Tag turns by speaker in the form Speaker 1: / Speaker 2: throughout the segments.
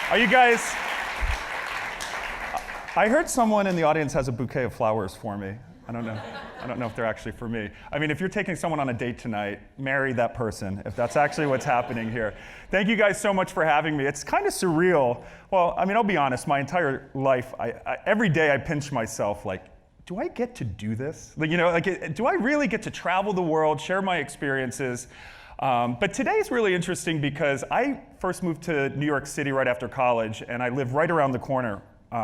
Speaker 1: Are you guys? I heard someone in the audience has a bouquet of flowers for me. I don't know if they're actually for me. I mean, if you're taking someone on a date tonight, marry that person, if that's actually what's happening here. Thank you guys so much for having me. It's kind of surreal. Well, I mean, I'll be honest, my entire life, every day I pinch myself like, do I get to do this? Like, do I really get to travel the world, share my experiences? But today is really interesting because I first moved to New York City right after college, and I live right around the corner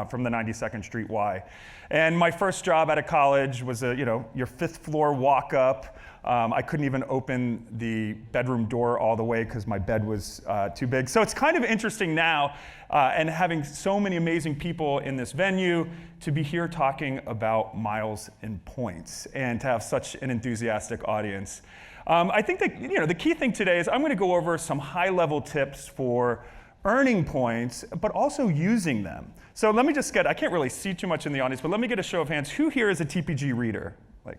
Speaker 1: from the 92nd Street Y. And my first job out of college was your fifth floor walk up. I couldn't even open the bedroom door all the way because my bed was too big. So it's kind of interesting now, and having so many amazing people in this venue, to be here talking about miles and points, and to have such an enthusiastic audience. I think that the key thing today is I'm going to go over some high-level tips for earning points, but also using them. So let me just I can't really see too much in the audience, but let me get a show of hands. Who here is a TPG reader? Like,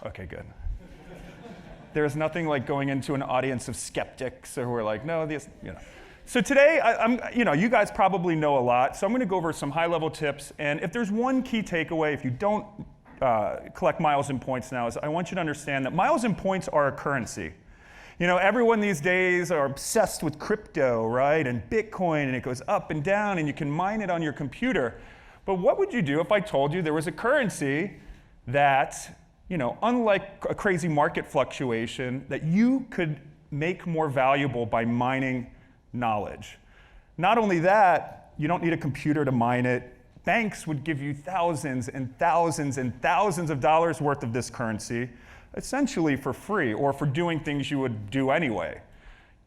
Speaker 1: okay, good. There's nothing like going into an audience of skeptics who are like, no, this, So today, you guys probably know a lot, so I'm going to go over some high-level tips, and if there's one key takeaway, if you don't collect miles and points now, is I want you to understand that miles and points are a currency. Everyone these days are obsessed with crypto, right? And Bitcoin, and it goes up and down, and you can mine it on your computer. But what would you do if I told you there was a currency that, unlike a crazy market fluctuation, that you could make more valuable by mining knowledge? Not only that, you don't need a computer to mine it. Banks would give you thousands and thousands and thousands of dollars worth of this currency, essentially for free, or for doing things you would do anyway.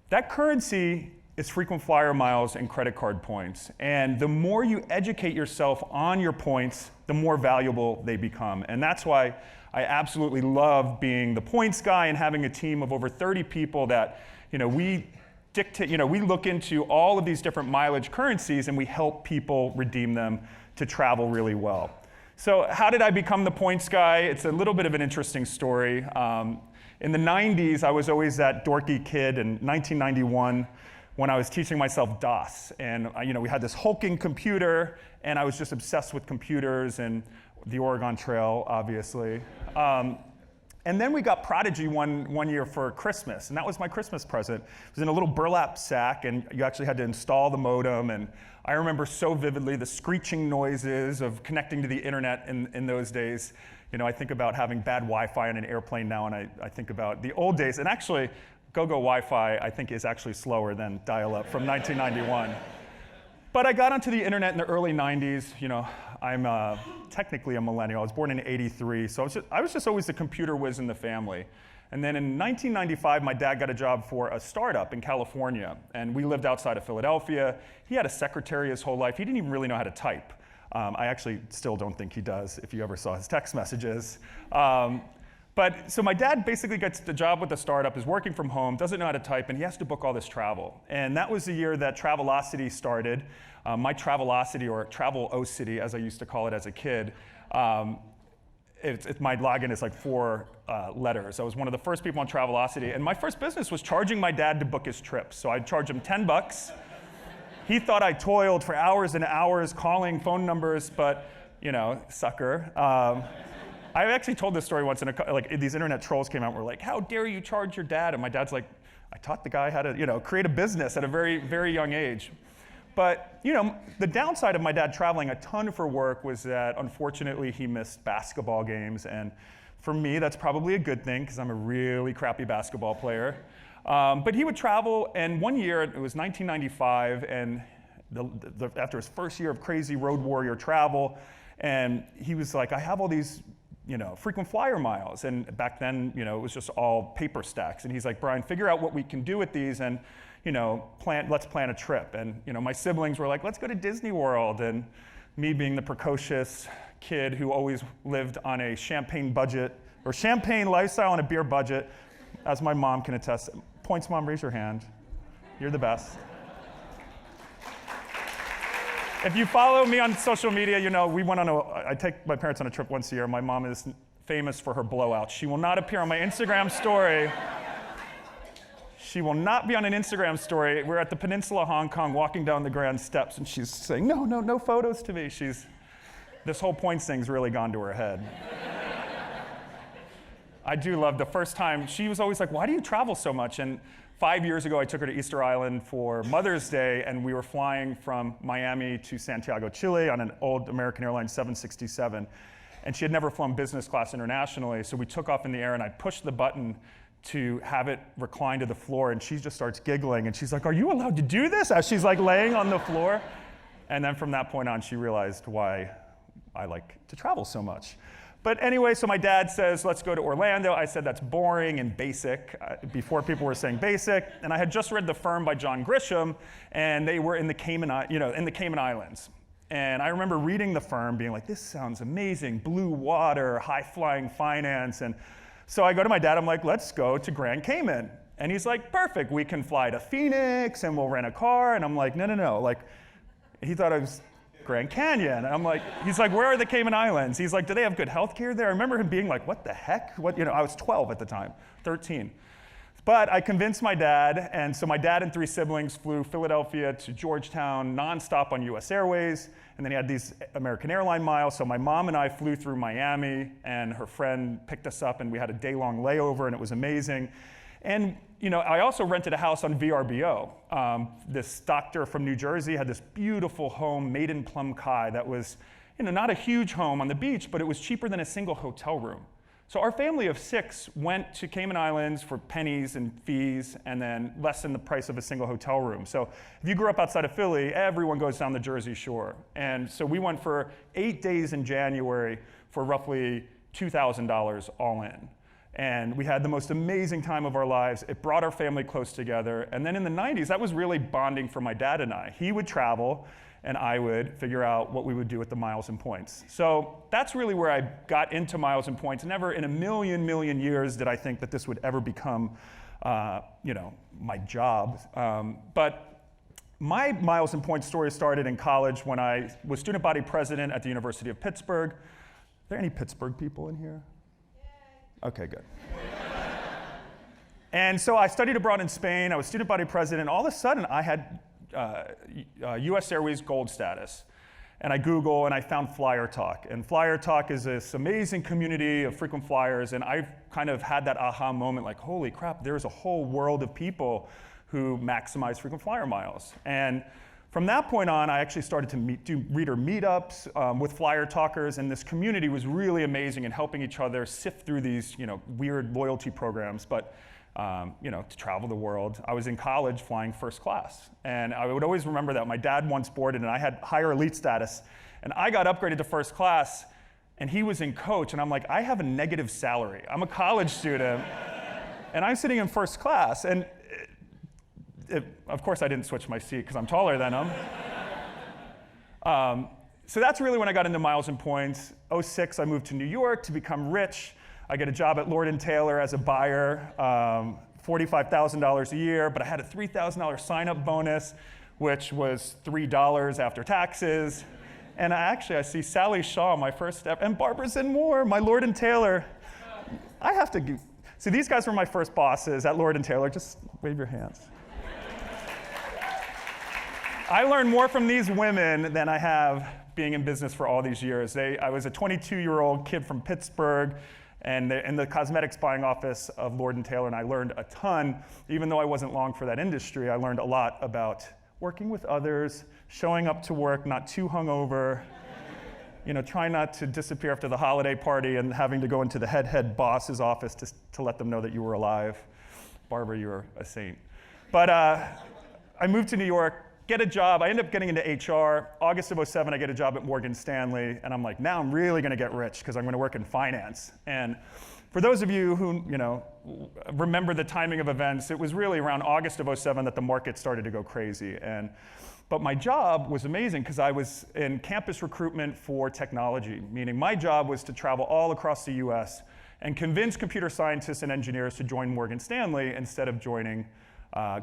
Speaker 1: That currency is frequent flyer miles and credit card points. And the more you educate yourself on your points, the more valuable they become. And that's why I absolutely love being the points guy and having a team of over 30 people that, we look into all of these different mileage currencies, and we help people redeem them to travel really well. So how did I become the points guy? It's a little bit of an interesting story. In the 90s, I was always that dorky kid. In 1991, when I was teaching myself DOS, and we had this hulking computer, and I was just obsessed with computers and the Oregon Trail, obviously. And then we got Prodigy one year for Christmas, and that was my Christmas present. It was in a little burlap sack, and you actually had to install the modem, and I remember so vividly the screeching noises of connecting to the internet in those days. I think about having bad Wi-Fi on an airplane now, and I think about the old days. And actually, go-go Wi-Fi, I think, is actually slower than dial-up from 1991. But I got onto the internet in the early 90s. I'm technically a millennial. I was born in '83, so I was just always the computer whiz in the family. And then in 1995, my dad got a job for a startup in California, and we lived outside of Philadelphia. He had a secretary his whole life. He didn't even really know how to type. I actually still don't think he does, if you ever saw his text messages. So my dad basically gets the job with the startup, is working from home, doesn't know how to type, and he has to book all this travel. And that was the year that Travelocity started. My Travelocity, or Travelocity, as I used to call it as a kid, my login is like 4 letters. I was one of the first people on Travelocity, and my first business was charging my dad to book his trips. So I'd charge him $10. He thought I toiled for hours and hours calling phone numbers, but sucker. I actually told this story once, and these internet trolls came out and were like, "How dare you charge your dad?" And my dad's like, "I taught the guy how to create a business at a very, very young age." But the downside of my dad traveling a ton for work was that, unfortunately, he missed basketball games. And for me, that's probably a good thing, because I'm a really crappy basketball player. But he would travel, and one year, it was 1995, and after his first year of crazy road warrior travel, and he was like, "I have all these frequent flyer miles." And back then, it was just all paper stacks. And he's like, "Brian, figure out what we can do with these, and let's plan a trip." And my siblings were like, "Let's go to Disney World." And me, being the precocious kid who always lived on a champagne budget, or champagne lifestyle on a beer budget, as my mom can attest. Points, Mom, raise your hand. You're the best. If you follow me on social media, we went on I take my parents on a trip once a year. My mom is famous for her blowouts. She will not appear on my Instagram story. She will not be on an Instagram story. We're at the Peninsula, Hong Kong, walking down the grand steps, and she's saying, no, no, no photos to me. This whole points thing's really gone to her head. I do love the first time, she was always like, why do you travel so much? And 5 years ago, I took her to Easter Island for Mother's Day, and we were flying from Miami to Santiago, Chile on an old American Airlines 767. And she had never flown business class internationally, so we took off in the air, and I pushed the button to have it recline to the floor, and she just starts giggling, and she's like, are you allowed to do this? As she's like laying on the floor. And then from that point on, she realized why I like to travel so much. But anyway, so my dad says, let's go to Orlando. I said, that's boring and basic, before people were saying basic. And I had just read The Firm by John Grisham, and they were in the Cayman Islands. And I remember reading The Firm, being like, this sounds amazing, blue water, high-flying finance. And so I go to my dad, I'm like, let's go to Grand Cayman. And he's like, perfect, we can fly to Phoenix, and we'll rent a car. And I'm like, no, no, no. Like, he thought I was Grand Canyon. I'm like, he's like, where are the Cayman Islands? He's like, do they have good health care there? I remember him being like, what the heck? I was 12 at the time, 13. But I convinced my dad, and so my dad and 3 siblings flew Philadelphia to Georgetown nonstop on US Airways, and then he had these American Airline miles, so my mom and I flew through Miami, and her friend picked us up, and we had a day-long layover, and it was amazing. And I also rented a house on VRBO. This doctor from New Jersey had this beautiful home made in Plum Cay that was not a huge home on the beach, but it was cheaper than a single hotel room. So our family of 6 went to Cayman Islands for pennies and fees, and then less than the price of a single hotel room. So if you grew up outside of Philly, everyone goes down the Jersey Shore. And so we went for 8 days in January for roughly $2,000 all in. And we had the most amazing time of our lives. It brought our family close together. And then in the 90s, that was really bonding for my dad and I. He would travel, and I would figure out what we would do with the miles and points. So that's really where I got into miles and points. Never in a million years did I think that this would ever become my job. But my miles and points story started in college when I was student body president at the University of Pittsburgh. Are there any Pittsburgh people in here? Okay, good. And so I studied abroad in Spain. I was student body president. All of a sudden, I had US Airways Gold status. And I Google, and I found Flyer Talk. And Flyer Talk is this amazing community of frequent flyers. And I've kind of had that aha moment, like, holy crap, there's a whole world of people who maximize frequent flyer miles. And from that point on, I actually started to do reader meetups with flyer talkers, and this community was really amazing in helping each other sift through these weird loyalty programs, but to travel the world. I was in college flying first class, and I would always remember that. My dad once boarded, and I had higher elite status, and I got upgraded to first class, and he was in coach, and I'm like, I have a negative salary. I'm a college student, and I'm sitting in first class, and of course, I didn't switch my seat because I'm taller than him. So that's really when I got into miles and points. 2006, I moved to New York to become rich. I get a job at Lord & Taylor as a buyer, $45,000 a year, but I had a $3,000 sign-up bonus, which was $3 after taxes. And I see Sally Shaw, my first step, and Barbara Zinmore, my Lord & Taylor. I have to, see, these guys were my first bosses at Lord & Taylor. Just wave your hands. I learned more from these women than I have being in business for all these years. I was a 22-year-old kid from Pittsburgh, and in the cosmetics buying office of Lord & Taylor, and I learned a ton. Even though I wasn't long for that industry, I learned a lot about working with others, showing up to work not too hungover, trying not to disappear after the holiday party and having to go into the head boss's office to let them know that you were alive. Barbara, you're a saint. But I moved to New York, get a job. I ended up getting into HR. August of 2007, I get a job at Morgan Stanley, and I'm like, now I'm really going to get rich because I'm going to work in finance. And for those of you who remember the timing of events, it was really around August of 2007 that the market started to go crazy. But my job was amazing because I was in campus recruitment for technology, meaning my job was to travel all across the US and convince computer scientists and engineers to join Morgan Stanley instead of joining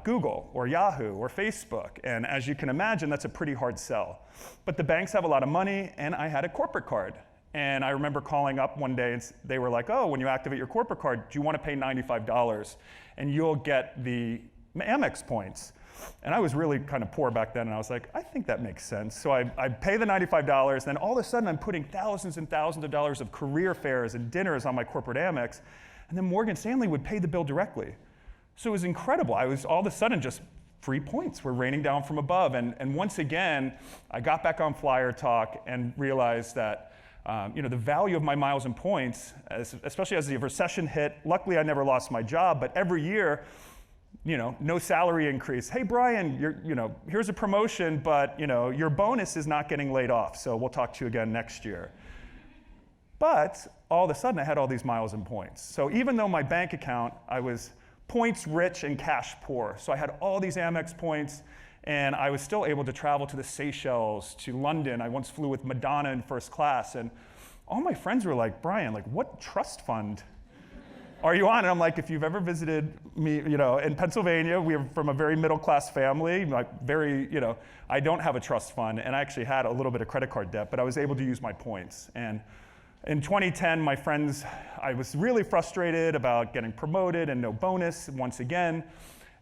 Speaker 1: Google or Yahoo or Facebook. And as you can imagine, that's a pretty hard sell. But the banks have a lot of money, and I had a corporate card. And I remember calling up one day, and they were like, oh, when you activate your corporate card, do you want to pay $95? And you'll get the Amex points. And I was really kind of poor back then, and I was like, I think that makes sense. So I pay the $95, and then all of a sudden I'm putting thousands and thousands of dollars of career fares and dinners on my corporate Amex, and then Morgan Stanley would pay the bill directly. So it was incredible. I was all of a sudden just free points were raining down from above. And once again, I got back on Flyer Talk and realized that the value of my miles and points, especially as the recession hit. Luckily, I never lost my job, but every year, no salary increase. Hey, Brian, here's a promotion, but your bonus is not getting laid off, so we'll talk to you again next year. But all of a sudden, I had all these miles and points. So even though my bank account, I was points rich and cash poor. So I had all these Amex points, and I was still able to travel to the Seychelles, to London. I once flew with Madonna in first class, and all my friends were like, Brian, what trust fund are you on? And I'm like, if you've ever visited me, in Pennsylvania, we're from a very middle-class family, I don't have a trust fund, and I actually had a little bit of credit card debt, but I was able to use my points. And in 2010, I was really frustrated about getting promoted and no bonus once again.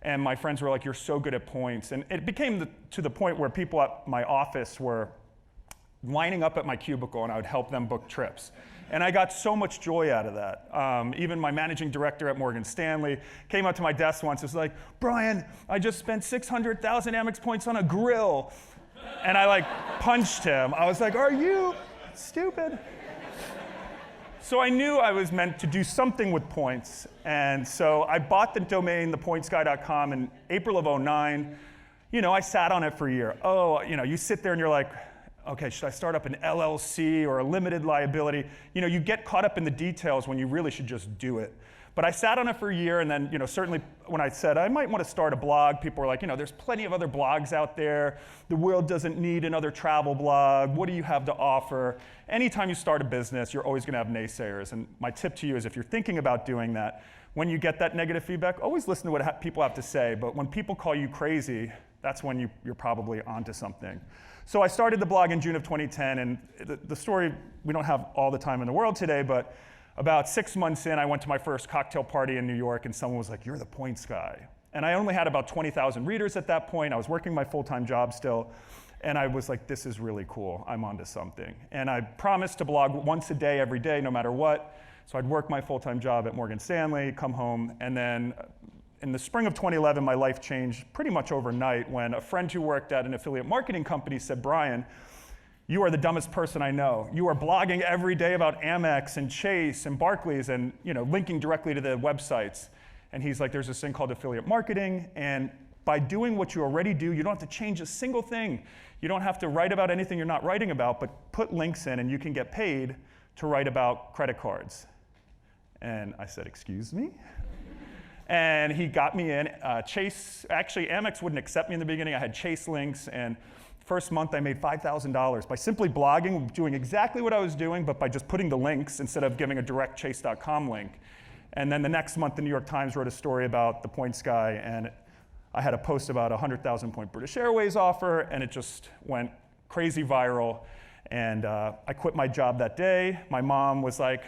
Speaker 1: And my friends were like, you're so good at points. And it became to the point where people at my office were lining up at my cubicle, and I would help them book trips. And I got so much joy out of that. Even my managing director at Morgan Stanley came up to my desk once and was like, Brian, I just spent 600,000 Amex points on a grill. And I punched him. I was like, are you stupid? So I knew I was meant to do something with points, and so I bought the domain, thepointsguy.com, in April of 2009. I sat on it for a year. You sit there and you're like, okay, should I start up an LLC or a limited liability? You get caught up in the details when you really should just do it. But I sat on it for a year, and then, certainly when I said I might want to start a blog, people were like, there's plenty of other blogs out there. The world doesn't need another travel blog. What do you have to offer? Anytime you start a business, you're always going to have naysayers. And my tip to you is if you're thinking about doing that, when you get that negative feedback, always listen to what people have to say. But when people call you crazy, that's when you're probably onto something. So I started the blog in June of 2010, and the story, we don't have all the time in the world today, but about 6 months in, I went to my first cocktail party in New York, and someone was like, you're the points guy. And I only had about 20,000 readers at that point. I was working my full-time job still, and I was like, this is really cool. I'm onto something. And I promised to blog once a day, every day, no matter what. So I'd work my full-time job at Morgan Stanley, come home, and then in the spring of 2011, my life changed pretty much overnight when a friend who worked at an affiliate marketing company said, Brian, you are the dumbest person I know. You are blogging every day about Amex and Chase and Barclays and linking directly to the websites. And he's like, there's this thing called affiliate marketing, and by doing what you already do, you don't have to change a single thing. You don't have to write about anything you're not writing about, but put links in and you can get paid to write about credit cards. And I said, excuse me? And he got me in. Chase, actually Amex wouldn't accept me in the beginning. I had Chase links, and first month I made $5,000 by simply blogging, doing exactly what I was doing, but by just putting the links instead of giving a direct chase.com link. And then the next month, the New York Times wrote a story about the points guy, and I had a post about a 100,000 point British Airways offer, and it just went crazy viral. And I quit my job that day. My mom was like,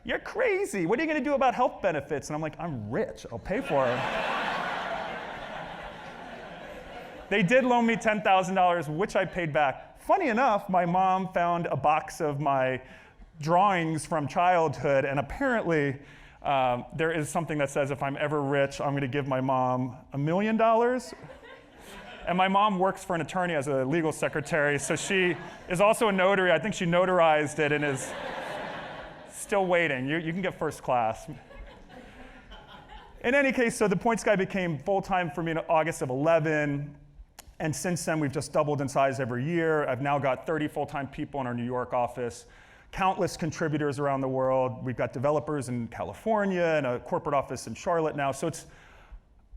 Speaker 1: you're crazy. What are you going to do about health benefits? And I'm like, I'm rich. I'll pay for it. They did loan me $10,000, which I paid back. Funny enough, my mom found a box of my drawings from childhood, and apparently there is something that says if I'm ever rich, I'm going to give my mom $1 million. And my mom works for an attorney as a legal secretary, so she is also a notary. I think she notarized it and is still waiting. You can get first class. In any case, so the points guy became full-time for me in August of 11. And since then, we've just doubled in size every year. I've now got 30 full-time people in our New York office, countless contributors around the world. We've got developers in California and a corporate office in Charlotte now. So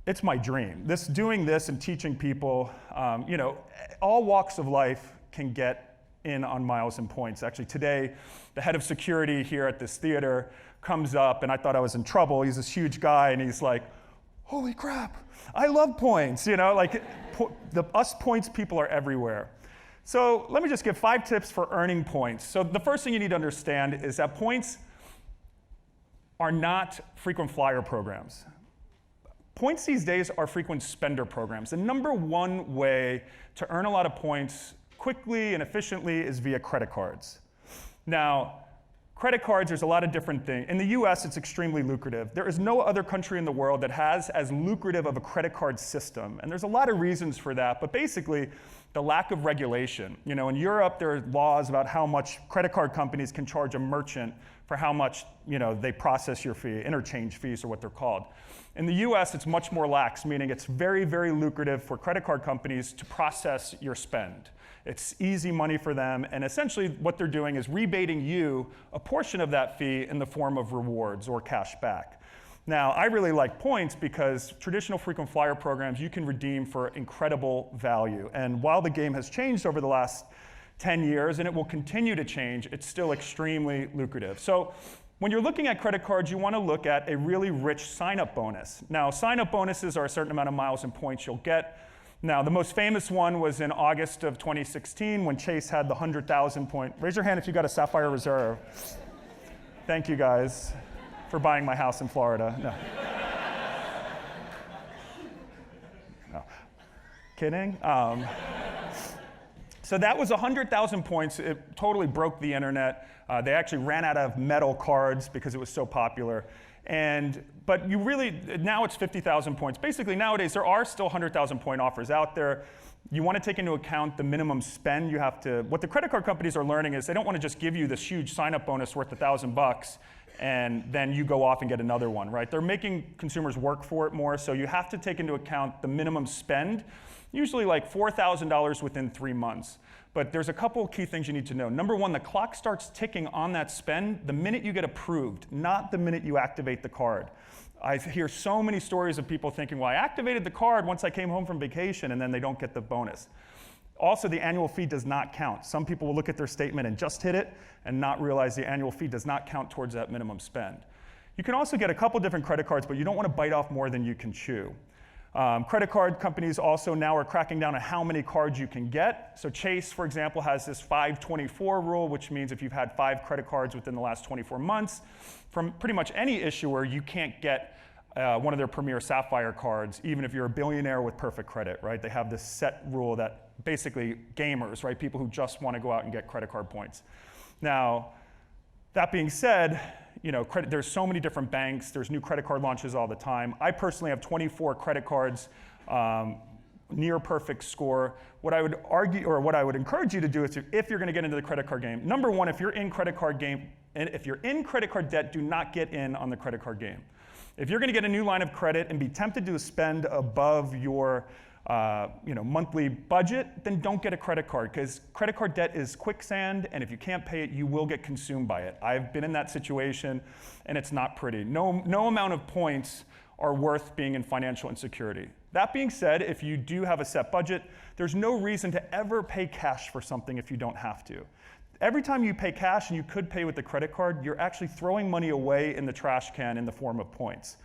Speaker 1: it's my dream. Doing this and teaching people, all walks of life can get in on miles and points. Actually, today, the head of security here at this theater comes up, and I thought I was in trouble. He's this huge guy, and he's like, holy crap, I love points. Us points people are everywhere. So let me just give 5 tips for earning points. So the first thing you need to understand is that points are not frequent flyer programs. Points these days are frequent spender programs. The number one way to earn a lot of points quickly and efficiently is via credit cards. Now, credit cards, there's a lot of different things. In the US, it's extremely lucrative. There is no other country in the world that has as lucrative of a credit card system. And there's a lot of reasons for that, but basically, the lack of regulation. You know, in Europe, there are laws about how much credit card companies can charge a merchant for how much, you know, they process your fee, interchange fees are what they're called. In the US, it's much more lax, meaning it's very, very lucrative for credit card companies to process your spend. It's easy money for them, and essentially what they're doing is rebating you a portion of that fee in the form of rewards or cash back. Now, I really like points because traditional frequent flyer programs you can redeem for incredible value. And while the game has changed over the last 10 years, and it will continue to change, it's still extremely lucrative. So when you're looking at credit cards, you want to look at a really rich sign-up bonus. Now, sign-up bonuses are a certain amount of miles and points you'll get. Now, the most famous one was in August of 2016 when Chase had the 100,000 point. Raise your hand if you got a Sapphire Reserve. Thank you guys for buying my house in Florida. No. No. Kidding? So that was 100,000 points. It totally broke the internet. They actually ran out of metal cards because it was so popular. But you really, now it's 50,000 points. Basically, nowadays, there are still 100,000 point offers out there. You want to take into account the minimum spend you have to. What the credit card companies are learning is they don't want to just give you this huge sign-up bonus worth $1,000 and then you go off and get another one, right? They're making consumers work for it more, so you have to take into account the minimum spend, usually like $4,000 within 3 months. But there's a couple of key things you need to know. Number one, the clock starts ticking on that spend the minute you get approved, not the minute you activate the card. I hear so many stories of people thinking, well, I activated the card once I came home from vacation, and then they don't get the bonus. Also, the annual fee does not count. Some people will look at their statement and just hit it and not realize the annual fee does not count towards that minimum spend. You can also get a couple different credit cards, but you don't want to bite off more than you can chew. Credit card companies also now are cracking down on how many cards you can get. So Chase, for example, has this 524 rule, which means if you've had 5 credit cards within the last 24 months, from pretty much any issuer, you can't get one of their premier Sapphire cards, even if you're a billionaire with perfect credit, right? They have this set rule that basically gamers, right? People who just want to go out and get credit card points. Now, that being said, you know, there's so many different banks. There's new credit card launches all the time. I personally have 24 credit cards, near perfect score. What I would argue, or what I would encourage you to do is, if you're going to get into the credit card game, number one, if you're in credit card game, and if you're in credit card debt, do not get in on the credit card game. If you're going to get a new line of credit and be tempted to spend above your monthly budget, then don't get a credit card, because credit card debt is quicksand, and if you can't pay it, you will get consumed by it. I've been in that situation, and it's not pretty. No amount of points are worth being in financial insecurity. That being said, if you do have a set budget, there's no reason to ever pay cash for something if you don't have to. Every time you pay cash, and you could pay with a credit card, you're actually throwing money away in the trash can in the form of points.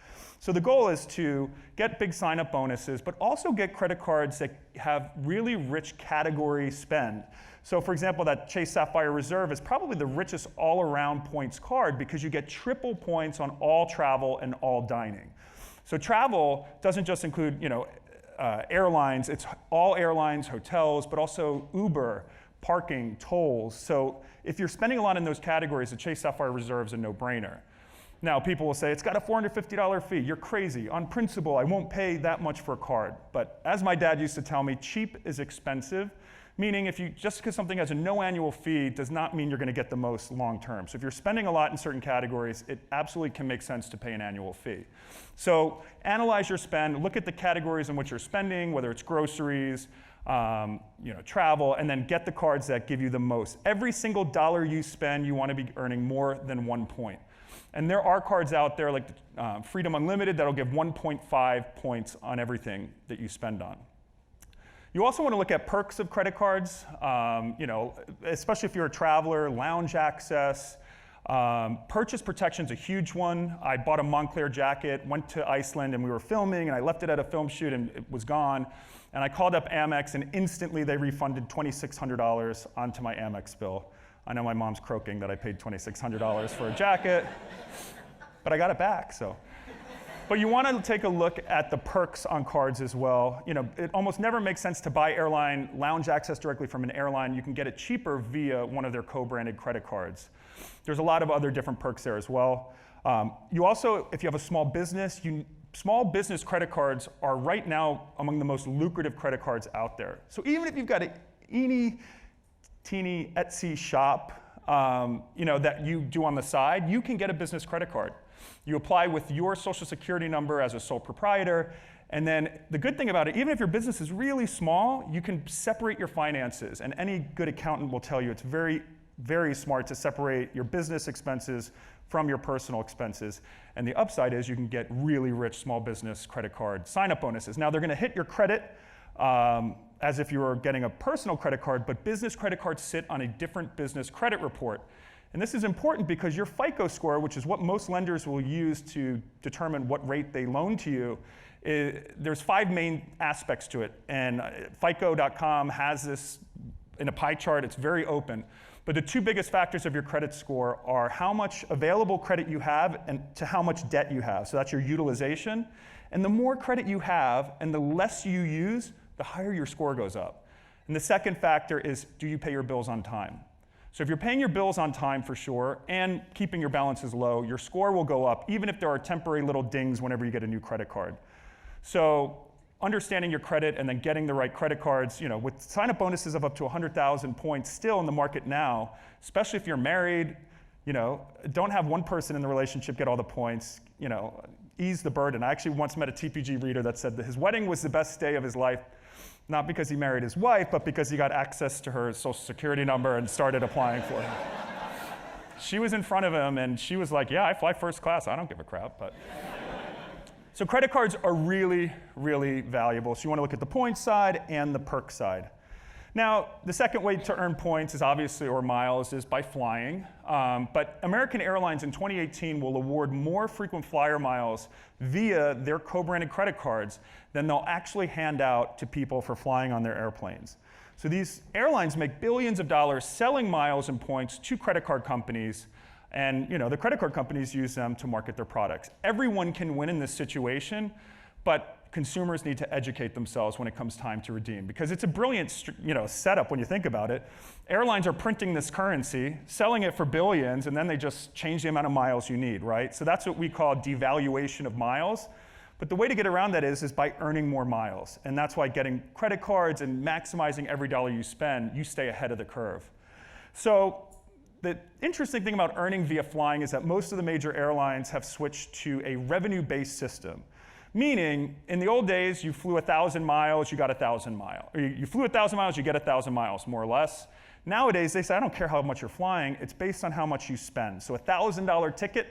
Speaker 1: So the goal is to get big sign-up bonuses, but also get credit cards that have really rich category spend. So for example, that Chase Sapphire Reserve is probably the richest all-around points card because you get triple points on all travel and all dining. So travel doesn't just include, airlines, it's all airlines, hotels, but also Uber, parking, tolls. So if you're spending a lot in those categories, the Chase Sapphire Reserve is a no-brainer. Now, people will say, it's got a $450 fee. You're crazy. On principle, I won't pay that much for a card. But as my dad used to tell me, cheap is expensive, meaning just because something has a no annual fee does not mean you're going to get the most long term. So if you're spending a lot in certain categories, it absolutely can make sense to pay an annual fee. So analyze your spend, look at the categories in which you're spending, whether it's groceries, travel, and then get the cards that give you the most. Every single dollar you spend, you want to be earning more than 1 point. And there are cards out there like Freedom Unlimited that'll give 1.5 points on everything that you spend on. You also want to look at perks of credit cards, especially if you're a traveler, lounge access. Purchase protection is a huge one. I bought a Moncler jacket, went to Iceland, and we were filming, and I left it at a film shoot, and it was gone. And I called up Amex, and instantly they refunded $2,600 onto my Amex bill. I know my mom's croaking that I paid $2,600 for a jacket, but I got it back, so. But you want to take a look at the perks on cards as well. You know, it almost never makes sense to buy airline lounge access directly from an airline. You can get it cheaper via one of their co-branded credit cards. There's a lot of other different perks there as well. You also, if you have a small business, small business credit cards are right now among the most lucrative credit cards out there. So even if you've got a teeny Etsy shop, you know, that you do on the side, you can get a business credit card. You apply with your social security number as a sole proprietor, and then the good thing about it, even if your business is really small, you can separate your finances, and any good accountant will tell you it's very, very smart to separate your business expenses from your personal expenses. And the upside is you can get really rich small business credit card sign-up bonuses. Now they're gonna hit your credit as if you were getting a personal credit card, but business credit cards sit on a different business credit report. And this is important because your FICO score, which is what most lenders will use to determine what rate they loan to you, there's 5 main aspects to it. And FICO.com has this in a pie chart. It's very open. But the 2 biggest factors of your credit score are how much available credit you have and to how much debt you have. So that's your utilization. And the more credit you have and the less you use, the higher your score goes up. And the second factor is, do you pay your bills on time? So if you're paying your bills on time for sure, and keeping your balances low, your score will go up, even if there are temporary little dings whenever you get a new credit card. So understanding your credit and then getting the right credit cards, you know, with sign-up bonuses of up to 100,000 points still in the market now, especially if you're married, you know, don't have one person in the relationship get all the points, you know, ease the burden. I actually once met a TPG reader that said that his wedding was the best day of his life, not because he married his wife, but because he got access to her social security number and started applying for it. She was in front of him and she was like, yeah, I fly first class, I don't give a crap. But so credit cards are really, really valuable. So you want to look at the points side and the perk side. Now, the second way to earn points is obviously, or miles, is by flying. But American Airlines in 2018 will award more frequent flyer miles via their co-branded credit cards than they'll actually hand out to people for flying on their airplanes. So these airlines make billions of dollars selling miles and points to credit card companies, and you know, the credit card companies use them to market their products. Everyone can win in this situation, but consumers need to educate themselves when it comes time to redeem, because it's a brilliant, you know, setup when you think about it. Airlines are printing this currency, selling it for billions, and then they just change the amount of miles you need, right? So that's what we call devaluation of miles. But the way to get around that is by earning more miles. And that's why getting credit cards and maximizing every dollar you spend, you stay ahead of the curve. So the interesting thing about earning via flying is that most of the major airlines have switched to a revenue-based system. Meaning, in the old days, you flew 1,000 miles, you got 1,000 miles. Or you flew 1,000 miles, you get 1,000 miles, more or less. Nowadays, they say, I don't care how much you're flying, it's based on how much you spend. So a $1,000 ticket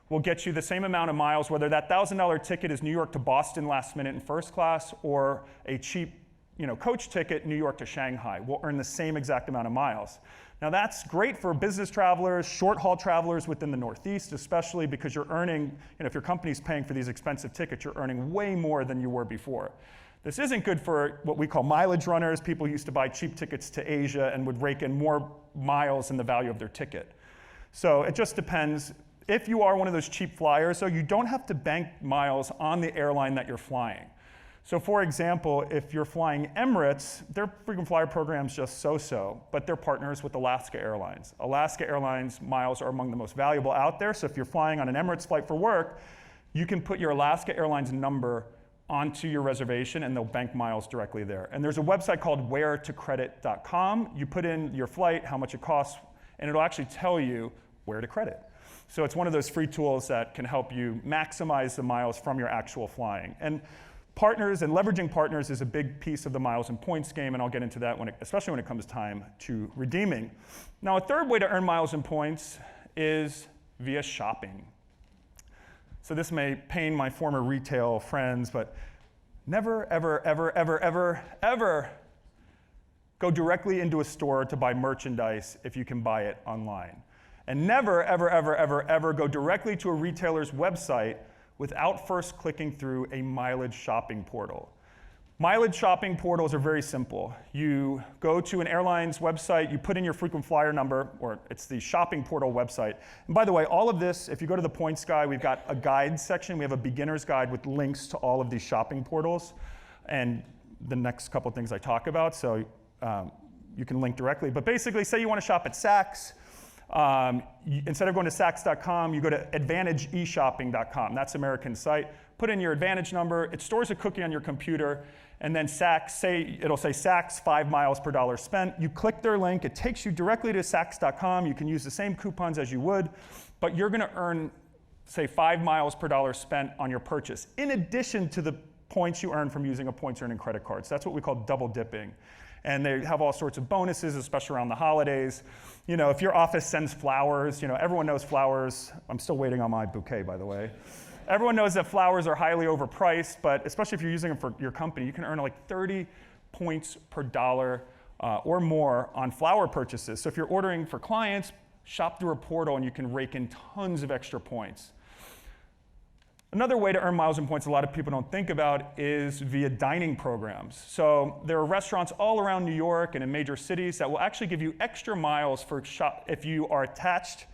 Speaker 1: will get you the same amount of miles, whether that $1,000 ticket is New York to Boston last minute in first class, or a cheap, you know, coach ticket, New York to Shanghai. Will earn the same exact amount of miles. Now that's great for business travelers, short-haul travelers within the Northeast, especially because you're earning, you know, if your company's paying for these expensive tickets, you're earning way more than you were before. This isn't good for what we call mileage runners. People used to buy cheap tickets to Asia and would rake in more miles than the value of their ticket. So it just depends. If you are one of those cheap flyers, though, you don't have to bank miles on the airline that you're flying. So for example, if you're flying Emirates, their frequent flyer program's just so-so, but they're partners with Alaska Airlines. Alaska Airlines miles are among the most valuable out there, so if you're flying on an Emirates flight for work, you can put your Alaska Airlines number onto your reservation and they'll bank miles directly there. And there's a website called wheretocredit.com. You put in your flight, how much it costs, and it'll actually tell you where to credit. So it's one of those free tools that can help you maximize the miles from your actual flying. And partners and leveraging partners is a big piece of the miles and points game, and I'll get into that, especially when it comes time to redeeming. Now, a third way to earn miles and points is via shopping. So this may pain my former retail friends, but never, ever, ever, ever, ever, ever go directly into a store to buy merchandise if you can buy it online. And never, ever, ever, ever, ever go directly to a retailer's website without first clicking through a mileage shopping portal. Mileage shopping portals are very simple. You go to an airline's website, you put in your frequent flyer number, or it's the shopping portal website. And by the way, all of this, if you go to the Points Guide, we've got a guide section. We have a beginner's guide with links to all of these shopping portals and the next couple of things I talk about, so you can link directly. But basically, say you want to shop at Saks. Instead of going to Saks.com, you go to AdvantageEshopping.com. That's American site. Put in your Advantage number. It stores a cookie on your computer, and then Saks, it'll say Saks 5 miles per dollar spent. You click their link. It takes you directly to Saks.com. You can use the same coupons as you would, but you're going to earn, say, 5 miles per dollar spent on your purchase, in addition to the points you earn from using a points earning credit card. So that's what we call double dipping. And they have all sorts of bonuses, especially around the holidays. You know, if your office sends flowers, you know, everyone knows flowers. I'm still waiting on my bouquet, by the way. Everyone knows that flowers are highly overpriced, but especially if you're using them for your company, you can earn like 30 points per dollar or more on flower purchases. So if you're ordering for clients, shop through a portal and you can rake in tons of extra points. Another way to earn miles and points a lot of people don't think about is via dining programs. So there are restaurants all around New York and in major cities that will actually give you extra miles for if you are attached.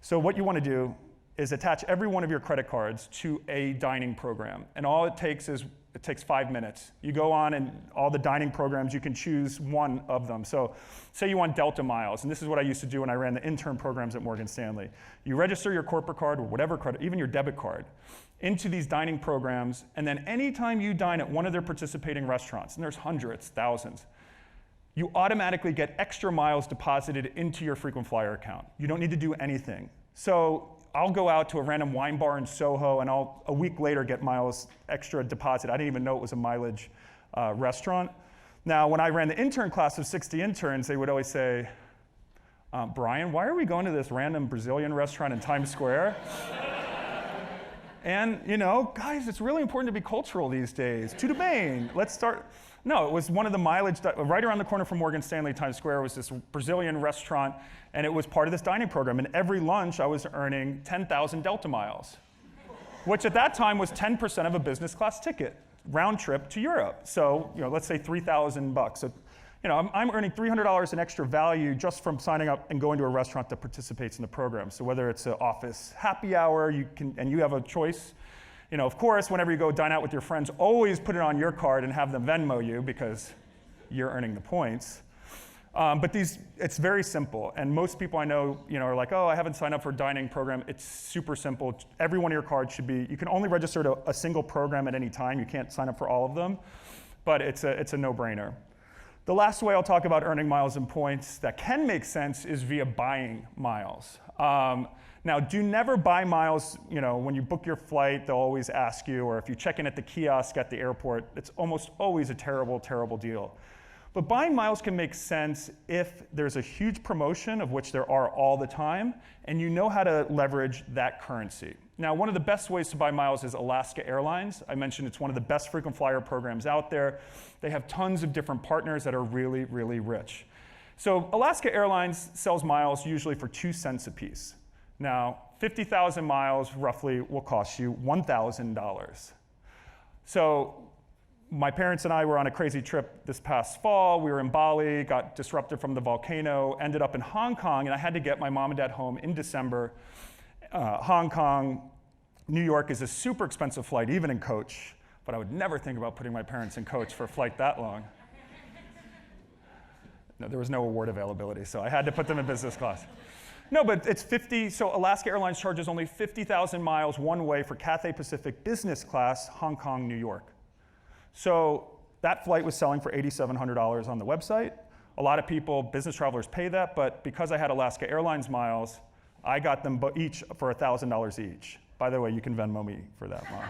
Speaker 1: So what you want to do is attach every one of your credit cards to a dining program. And all it takes 5 minutes. You go on and all the dining programs, you can choose one of them. So say you want Delta miles, and this is what I used to do when I ran the intern programs at Morgan Stanley. You register your corporate card or whatever credit, even your debit card, into these dining programs, and then anytime you dine at one of their participating restaurants, and there's hundreds, thousands, you automatically get extra miles deposited into your frequent flyer account. You don't need to do anything. So I'll go out to a random wine bar in Soho, and I'll a week later get miles extra deposit. I didn't even know it was a mileage restaurant. Now, when I ran the intern class of 60 interns, they would always say, Brian, why are we going to this random Brazilian restaurant in Times Square? And, you know, guys, it's really important to be cultural these days. Tudo bem, let's start. No, it was one of the mileage, right around the corner from Morgan Stanley, Times Square, was this Brazilian restaurant, and it was part of this dining program. And every lunch, I was earning 10,000 Delta miles, which at that time was 10% of a business class ticket, round trip to Europe. So, you know, let's say $3,000. So, you know, I'm earning $300 in extra value just from signing up and going to a restaurant that participates in the program. So whether it's an office happy hour, and you have a choice. You know, of course, whenever you go dine out with your friends, always put it on your card and have them Venmo you because you're earning the points. But it's very simple. And most people I know, you know, are like, oh, I haven't signed up for a dining program. It's super simple. Every one of your cards should be, you can only register to a single program at any time. You can't sign up for all of them. But it's a no-brainer. The last way I'll talk about earning miles and points that can make sense is via buying miles. Now, do never buy miles. You know, when you book your flight, they'll always ask you, or if you check in at the kiosk at the airport, it's almost always a terrible, terrible deal. But buying miles can make sense if there's a huge promotion, of which there are all the time, and you know how to leverage that currency. Now, one of the best ways to buy miles is Alaska Airlines. I mentioned it's one of the best frequent flyer programs out there. They have tons of different partners that are really, really rich. So Alaska Airlines sells miles usually for 2 cents a piece. Now, 50,000 miles roughly will cost you $1,000. So my parents and I were on a crazy trip this past fall. We were in Bali, got disrupted from the volcano, ended up in Hong Kong, and I had to get my mom and dad home in December. Hong Kong, New York is a super expensive flight, even in coach, but I would never think about putting my parents in coach for a flight that long. No, there was no award availability, so I had to put them in business class. No, but it's 50, so Alaska Airlines charges only 50,000 miles one way for Cathay Pacific business class, Hong Kong, New York. So that flight was selling for $8,700 on the website. A lot of people, business travelers, pay that, but because I had Alaska Airlines miles, I got them each for $1,000 each. By the way, you can Venmo me for that mile.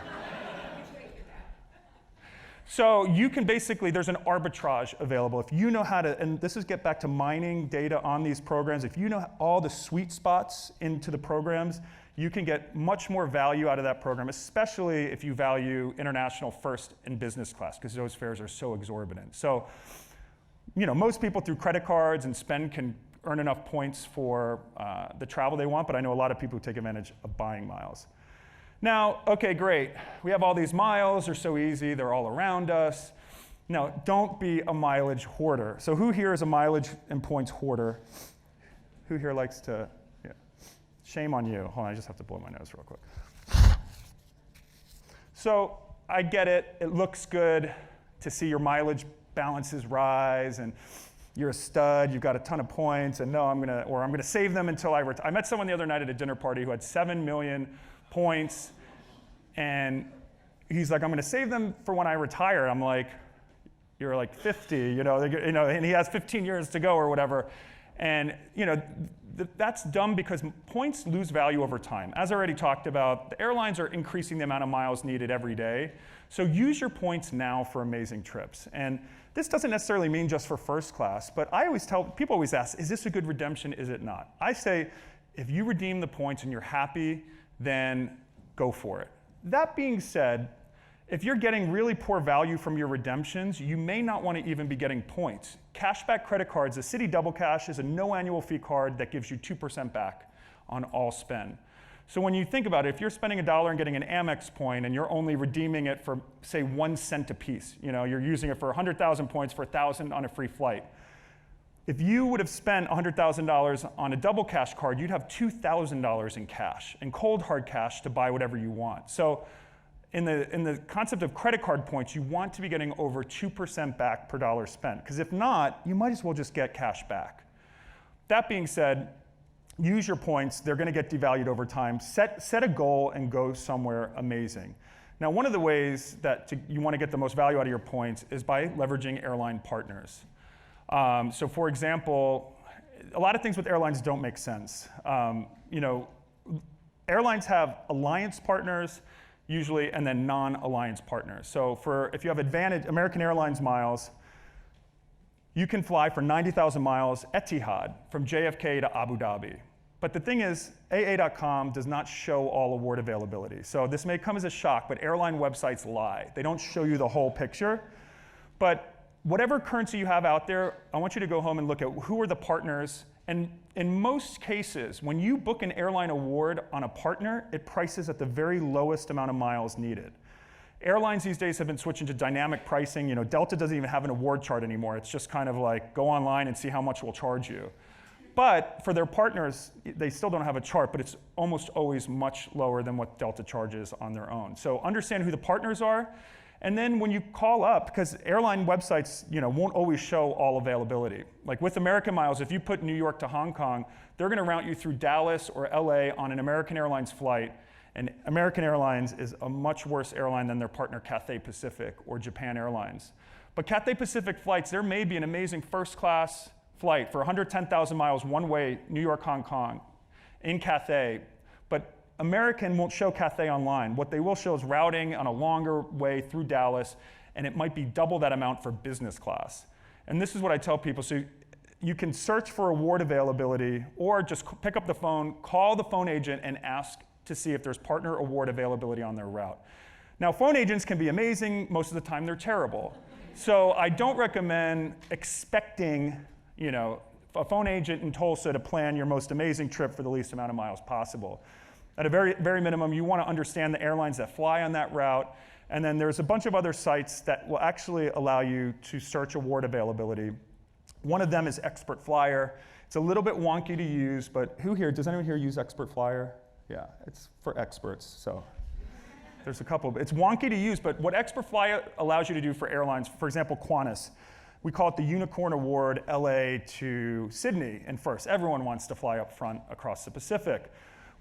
Speaker 1: So you can basically, there's an arbitrage available. If you know how to, and this is get back to mining data on these programs, if you know all the sweet spots into the programs, you can get much more value out of that program, especially if you value international first and business class, because those fares are so exorbitant. So, you know, most people through credit cards and spend can earn enough points for the travel they want, but I know a lot of people who take advantage of buying miles. Now, okay, great. We have all these miles, they're so easy, they're all around us. Now, don't be a mileage hoarder. So who here is a mileage and points hoarder? Who here likes to, yeah. Shame on you. Hold on, I just have to blow my nose real quick. So I get it. It looks good to see your mileage balances rise, and you're a stud, you've got a ton of points, and no, I'm gonna save them until I retire. I met someone the other night at a dinner party who had 7 million points, and he's like, I'm gonna save them for when I retire. I'm like, you're like 50, and he has 15 years to go or whatever. And that's dumb because points lose value over time. As I already talked about, the airlines are increasing the amount of miles needed every day. So use your points now for amazing trips. And this doesn't necessarily mean just for first class, but people always ask, is this a good redemption, is it not? I say, if you redeem the points and you're happy, then go for it. That being said, if you're getting really poor value from your redemptions, you may not want to even be getting points. Cashback credit cards, the Citi Double Cash is a no annual fee card that gives you 2% back on all spend. So when you think about it, if you're spending $1 and getting an Amex point and you're only redeeming it for, say, 1 cent a piece, you're using it for 100,000 points for 1,000 on a free flight. If you would have spent $100,000 on a double cash card, you'd have $2,000 in cash, in cold hard cash to buy whatever you want. So in the concept of credit card points, you want to be getting over 2% back per dollar spent, because if not, you might as well just get cash back. That being said, use your points. They're going to get devalued over time. Set a goal and go somewhere amazing. Now, one of the ways that you want to get the most value out of your points is by leveraging airline partners. So for example, a lot of things with airlines don't make sense. Airlines have alliance partners, usually, and then non-alliance partners. So if you have American Airlines miles, you can fly for 90,000 miles Etihad from JFK to Abu Dhabi. But the thing is, AA.com does not show all award availability. So this may come as a shock, but airline websites lie. They don't show you the whole picture. But whatever currency you have out there, I want you to go home and look at who are the partners. And in most cases, when you book an airline award on a partner, it prices at the very lowest amount of miles needed. Airlines these days have been switching to dynamic pricing. Delta doesn't even have an award chart anymore. It's just kind of like, go online and see how much we'll charge you. But for their partners, they still don't have a chart, but it's almost always much lower than what Delta charges on their own. So understand who the partners are. And then when you call up, because airline websites won't always show all availability. Like with American Miles, if you put New York to Hong Kong, they're going to route you through Dallas or LA on an American Airlines flight. And American Airlines is a much worse airline than their partner Cathay Pacific or Japan Airlines. But Cathay Pacific flights, there may be an amazing first class flight for 110,000 miles one way, New York, Hong Kong, in Cathay. But American won't show Cathay online. What they will show is routing on a longer way through Dallas, and it might be double that amount for business class. And this is what I tell people. So you can search for award availability, or just pick up the phone, call the phone agent, and ask to see if there's partner award availability on their route. Now, phone agents can be amazing. Most of the time, they're terrible. So I don't recommend expecting a phone agent in Tulsa to plan your most amazing trip for the least amount of miles possible. At a very, very minimum, you want to understand the airlines that fly on that route. And then there's a bunch of other sites that will actually allow you to search award availability. One of them is Expert Flyer. It's a little bit wonky to use, but does anyone here use Expert Flyer? Yeah, it's for experts, so there's a couple. It's wonky to use, but what Expert Flyer allows you to do for airlines, for example, Qantas, we call it the Unicorn Award LA to Sydney and first. Everyone wants to fly up front across the Pacific.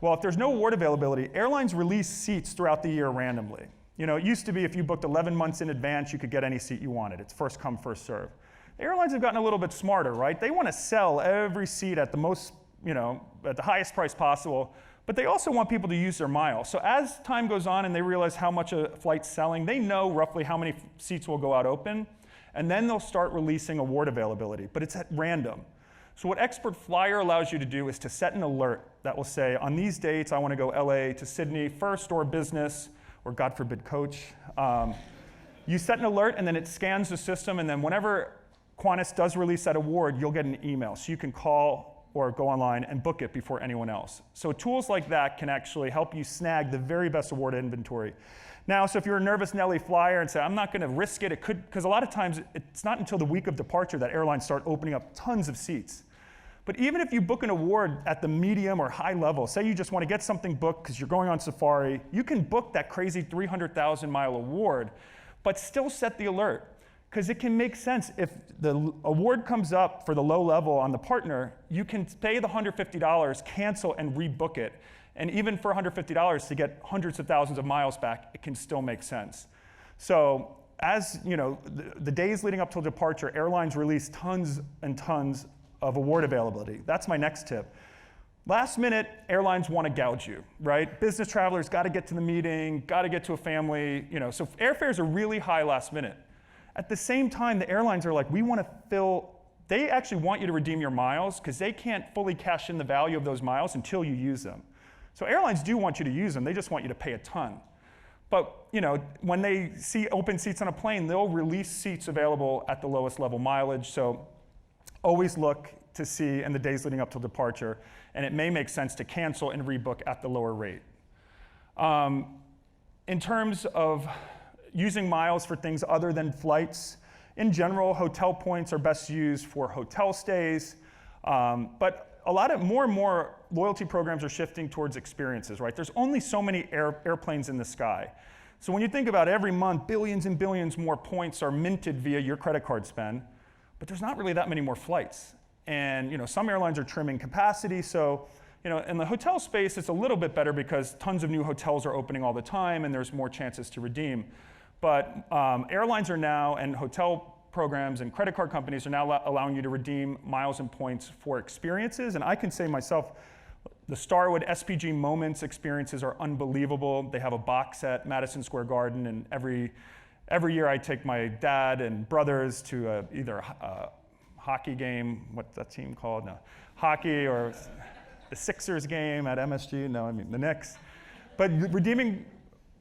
Speaker 1: Well, if there's no award availability, airlines release seats throughout the year randomly. It used to be if you booked 11 months in advance, you could get any seat you wanted. It's first come, first serve. The airlines have gotten a little bit smarter, right? They want to sell every seat at the most, at the highest price possible, but they also want people to use their miles. So as time goes on and they realize how much a flight's selling, they know roughly how many seats will go out open, and then they'll start releasing award availability, but it's at random. So what Expert Flyer allows you to do is to set an alert that will say, on these dates, I want to go LA to Sydney, first or business, or God forbid, coach. You set an alert, and then it scans the system, and then whenever Qantas does release that award, you'll get an email. So you can call or go online and book it before anyone else. So tools like that can actually help you snag the very best award inventory. Now, so if you're a nervous Nelly flyer and say, I'm not gonna risk it, because a lot of times it's not until the week of departure that airlines start opening up tons of seats. But even if you book an award at the medium or high level, say you just wanna get something booked because you're going on safari, you can book that crazy 300,000 mile award, but still set the alert. Because it can make sense. If the award comes up for the low level on the partner, you can pay the $150, cancel, and rebook it. And even for $150 to get hundreds of thousands of miles back, it can still make sense. So as you know, the days leading up till departure, airlines release tons and tons of award availability. That's my next tip. Last minute, airlines want to gouge you, right? Business travelers got to get to the meeting, got to get to a family, so airfares are really high last minute. At the same time, the airlines are like, we want to they actually want you to redeem your miles because they can't fully cash in the value of those miles until you use them. So airlines do want you to use them, they just want you to pay a ton. But when they see open seats on a plane, they'll release seats available at the lowest level mileage. So always look to see in the days leading up till departure, and it may make sense to cancel and rebook at the lower rate. In terms of using miles for things other than flights, in general, hotel points are best used for hotel stays, but more and more loyalty programs are shifting towards experiences, right? There's only so many airplanes in the sky. So when you think about every month, billions and billions more points are minted via your credit card spend, but there's not really that many more flights. And some airlines are trimming capacity, so in the hotel space, it's a little bit better because tons of new hotels are opening all the time and there's more chances to redeem. But airlines are now, and hotel programs and credit card companies are now allowing you to redeem miles and points for experiences. And I can say myself, the Starwood SPG Moments experiences are unbelievable. They have a box at Madison Square Garden, and every year I take my dad and brothers to either a hockey game, what's that team called? No, hockey, or the Sixers game at MSG. No, I mean the Knicks. But redeeming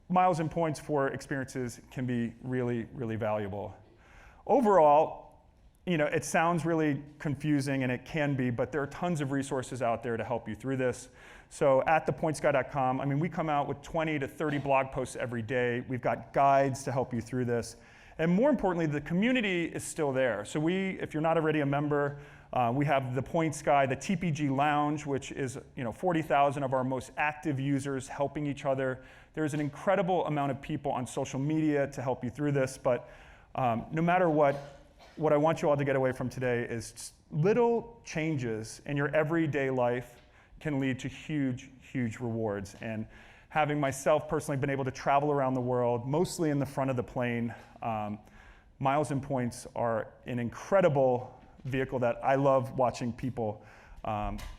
Speaker 1: miles and points for experiences can be really, really valuable. Overall, it sounds really confusing, and it can be, but there are tons of resources out there to help you through this. So at thepointsguy.com, we come out with 20 to 30 blog posts every day. We've got guides to help you through this. And more importantly, the community is still there. So if you're not already a member, we have the Points Guy, the TPG Lounge, which is 40,000 of our most active users helping each other. There's an incredible amount of people on social media to help you through this, but no matter what I want you all to get away from today is little changes in your everyday life can lead to huge, huge rewards. And having myself personally been able to travel around the world, mostly in the front of the plane, miles and points are an incredible vehicle that I love watching people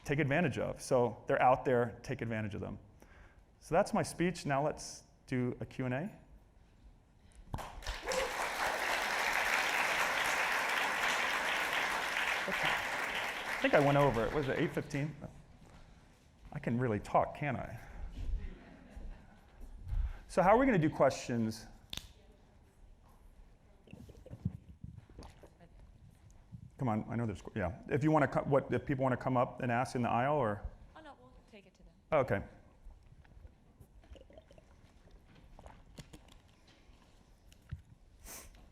Speaker 1: take advantage of. So they're out there, take advantage of them. So that's my speech. Now let's do a Q&A. I think I went over it. Was it 8:15? I can really talk, can't I? So how are we going to do questions? Come on, I know there's, yeah. If you want to, if people want to come up and ask in the aisle, or?
Speaker 2: Oh no, we'll take it to them.
Speaker 1: Oh, okay.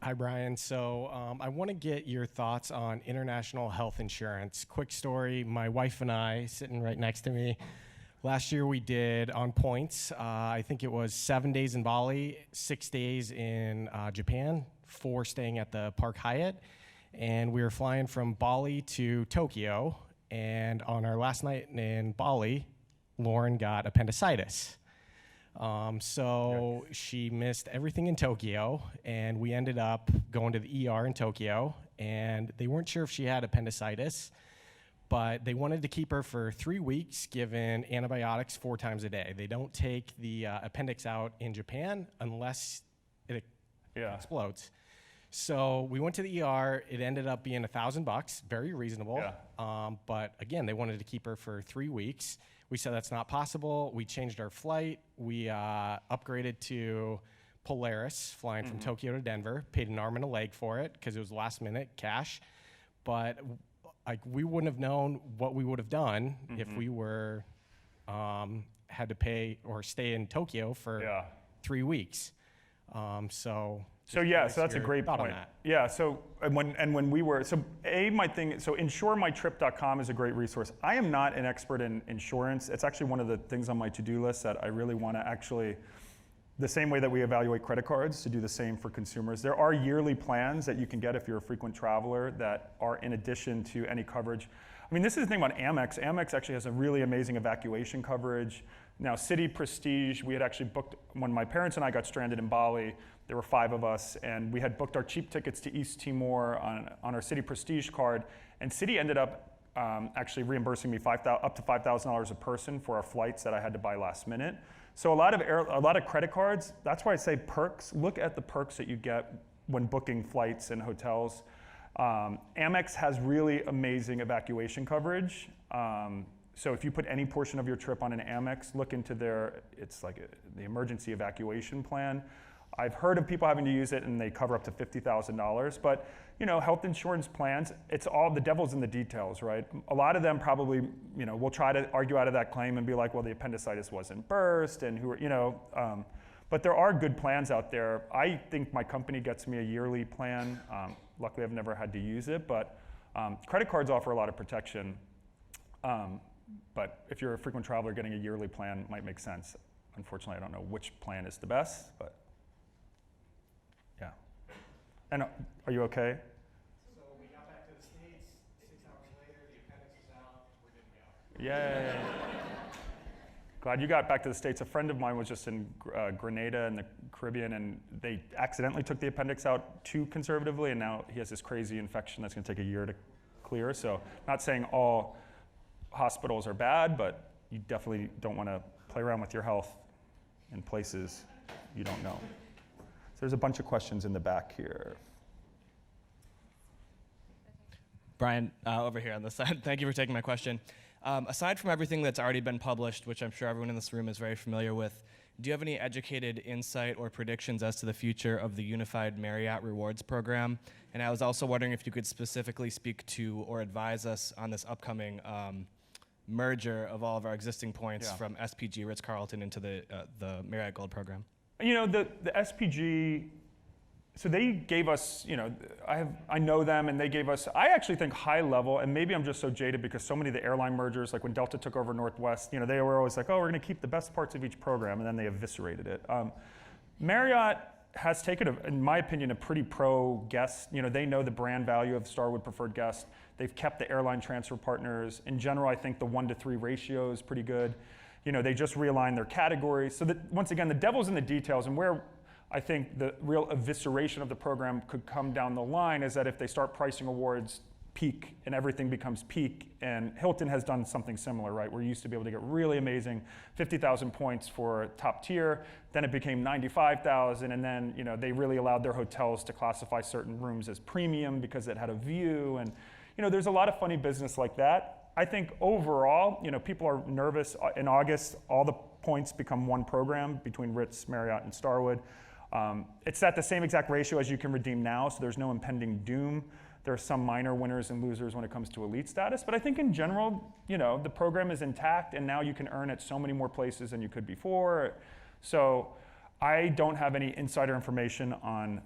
Speaker 3: Hi, Brian. So I want to get your thoughts on international health insurance. Quick story, my wife and I, sitting right next to me, last year we did on points, I think it was 7 days in Bali, 6 days in Japan, 4 staying at the Park Hyatt, and we were flying from Bali to Tokyo, and on our last night in Bali, Lauren got appendicitis. So she missed everything in Tokyo, and we ended up going to the ER in Tokyo, and they weren't sure if she had appendicitis, but they wanted to keep her for 3 weeks, given antibiotics 4 times a day. They don't take the appendix out in Japan unless it explodes. So we went to the ER. It ended up being $1,000, very reasonable. Yeah. But again, they wanted to keep her for 3 weeks. We said that's not possible. We changed our flight. We upgraded to Polaris, flying from Tokyo to Denver. Paid an arm and a leg for it because it was last minute cash. But like we wouldn't have known what we would have done if
Speaker 1: Mm-hmm.
Speaker 3: we were had to pay or stay in Tokyo for
Speaker 1: Yeah.
Speaker 3: 3 weeks. So
Speaker 1: So
Speaker 3: just
Speaker 1: yeah,
Speaker 3: curious
Speaker 1: so that's a
Speaker 3: your
Speaker 1: great
Speaker 3: thought on
Speaker 1: point.
Speaker 3: that.
Speaker 1: Yeah, so when we were, so insuremytrip.com is a great resource. I am not an expert in insurance. It's actually one of the things on my to-do list that I really want to actually, the same way that we evaluate credit cards, to do the same for consumers. There are yearly plans that you can get if you're a frequent traveler that are in addition to any coverage. I mean, this is the thing about Amex. Amex actually has a really amazing evacuation coverage. Now, City Prestige, we had actually booked, when my parents and I got stranded in Bali, there were 5 of us, and we had booked our cheap tickets to East Timor on our City Prestige card, and City ended up actually reimbursing me up to $5,000 a person for our flights that I had to buy last minute. So a lot of credit cards, that's why I say perks. Look at the perks that you get when booking flights and hotels. Amex has really amazing evacuation coverage. So if you put any portion of your trip on an Amex, look into it's like the emergency evacuation plan. I've heard of people having to use it and they cover up to $50,000, but health insurance plans, it's all, the devil's in the details, right? A lot of them probably, will try to argue out of that claim and be like, well, the appendicitis wasn't burst and but there are good plans out there. I think my company gets me a yearly plan. Luckily, I've never had to use it, but credit cards offer a lot of protection. But if you're a frequent traveler, getting a yearly plan might make sense. Unfortunately, I don't know which plan is the best, but yeah. And are you okay?
Speaker 3: So we got back to the States, 6 hours later, the appendix was out, we're good to go.
Speaker 1: Yay. Glad you got back to the States. A friend of mine was just in Grenada in the Caribbean, and they accidentally took the appendix out too conservatively, and now he has this crazy infection that's going to take a year to clear. So not saying all hospitals are bad, but you definitely don't want to play around with your health in places you don't know. So there's a bunch of questions in the back here.
Speaker 2: Brian, over here on this side. Thank you for taking my question. Aside from everything that's already been published, which I'm sure everyone in this room is very familiar with, do you have any educated insight or predictions as to the future of the Unified Marriott Rewards program? And I was also wondering if you could specifically speak to or advise us on this upcoming merger of all of our existing points from SPG Ritz-Carlton into the Marriott Gold program.
Speaker 1: The SPG, so they gave us, I know them, and they gave us, I actually think high level, and maybe I'm just so jaded because so many of the airline mergers, like when Delta took over Northwest, they were always like, oh, we're going to keep the best parts of each program, and then they eviscerated it. Marriott has taken, in my opinion, a pretty pro guest. They know the brand value of Starwood Preferred Guest. They've kept the airline transfer partners. In general, I think the 1-to-3 ratio is pretty good. They just realigned their categories. So that, once again, the devil's in the details, and where I think the real evisceration of the program could come down the line is that if they start pricing awards peak and everything becomes peak, and Hilton has done something similar, right? Where you used to be able to get really amazing 50,000 points for top tier, then it became 95,000, and then they really allowed their hotels to classify certain rooms as premium because it had a view, and there's a lot of funny business like that. I think overall, people are nervous. In August, all the points become one program between Ritz, Marriott, and Starwood. It's at the same exact ratio as you can redeem now, so there's no impending doom. There are some minor winners and losers when it comes to elite status, but I think in general, the program is intact, and now you can earn it so many more places than you could before. So I don't have any insider information on,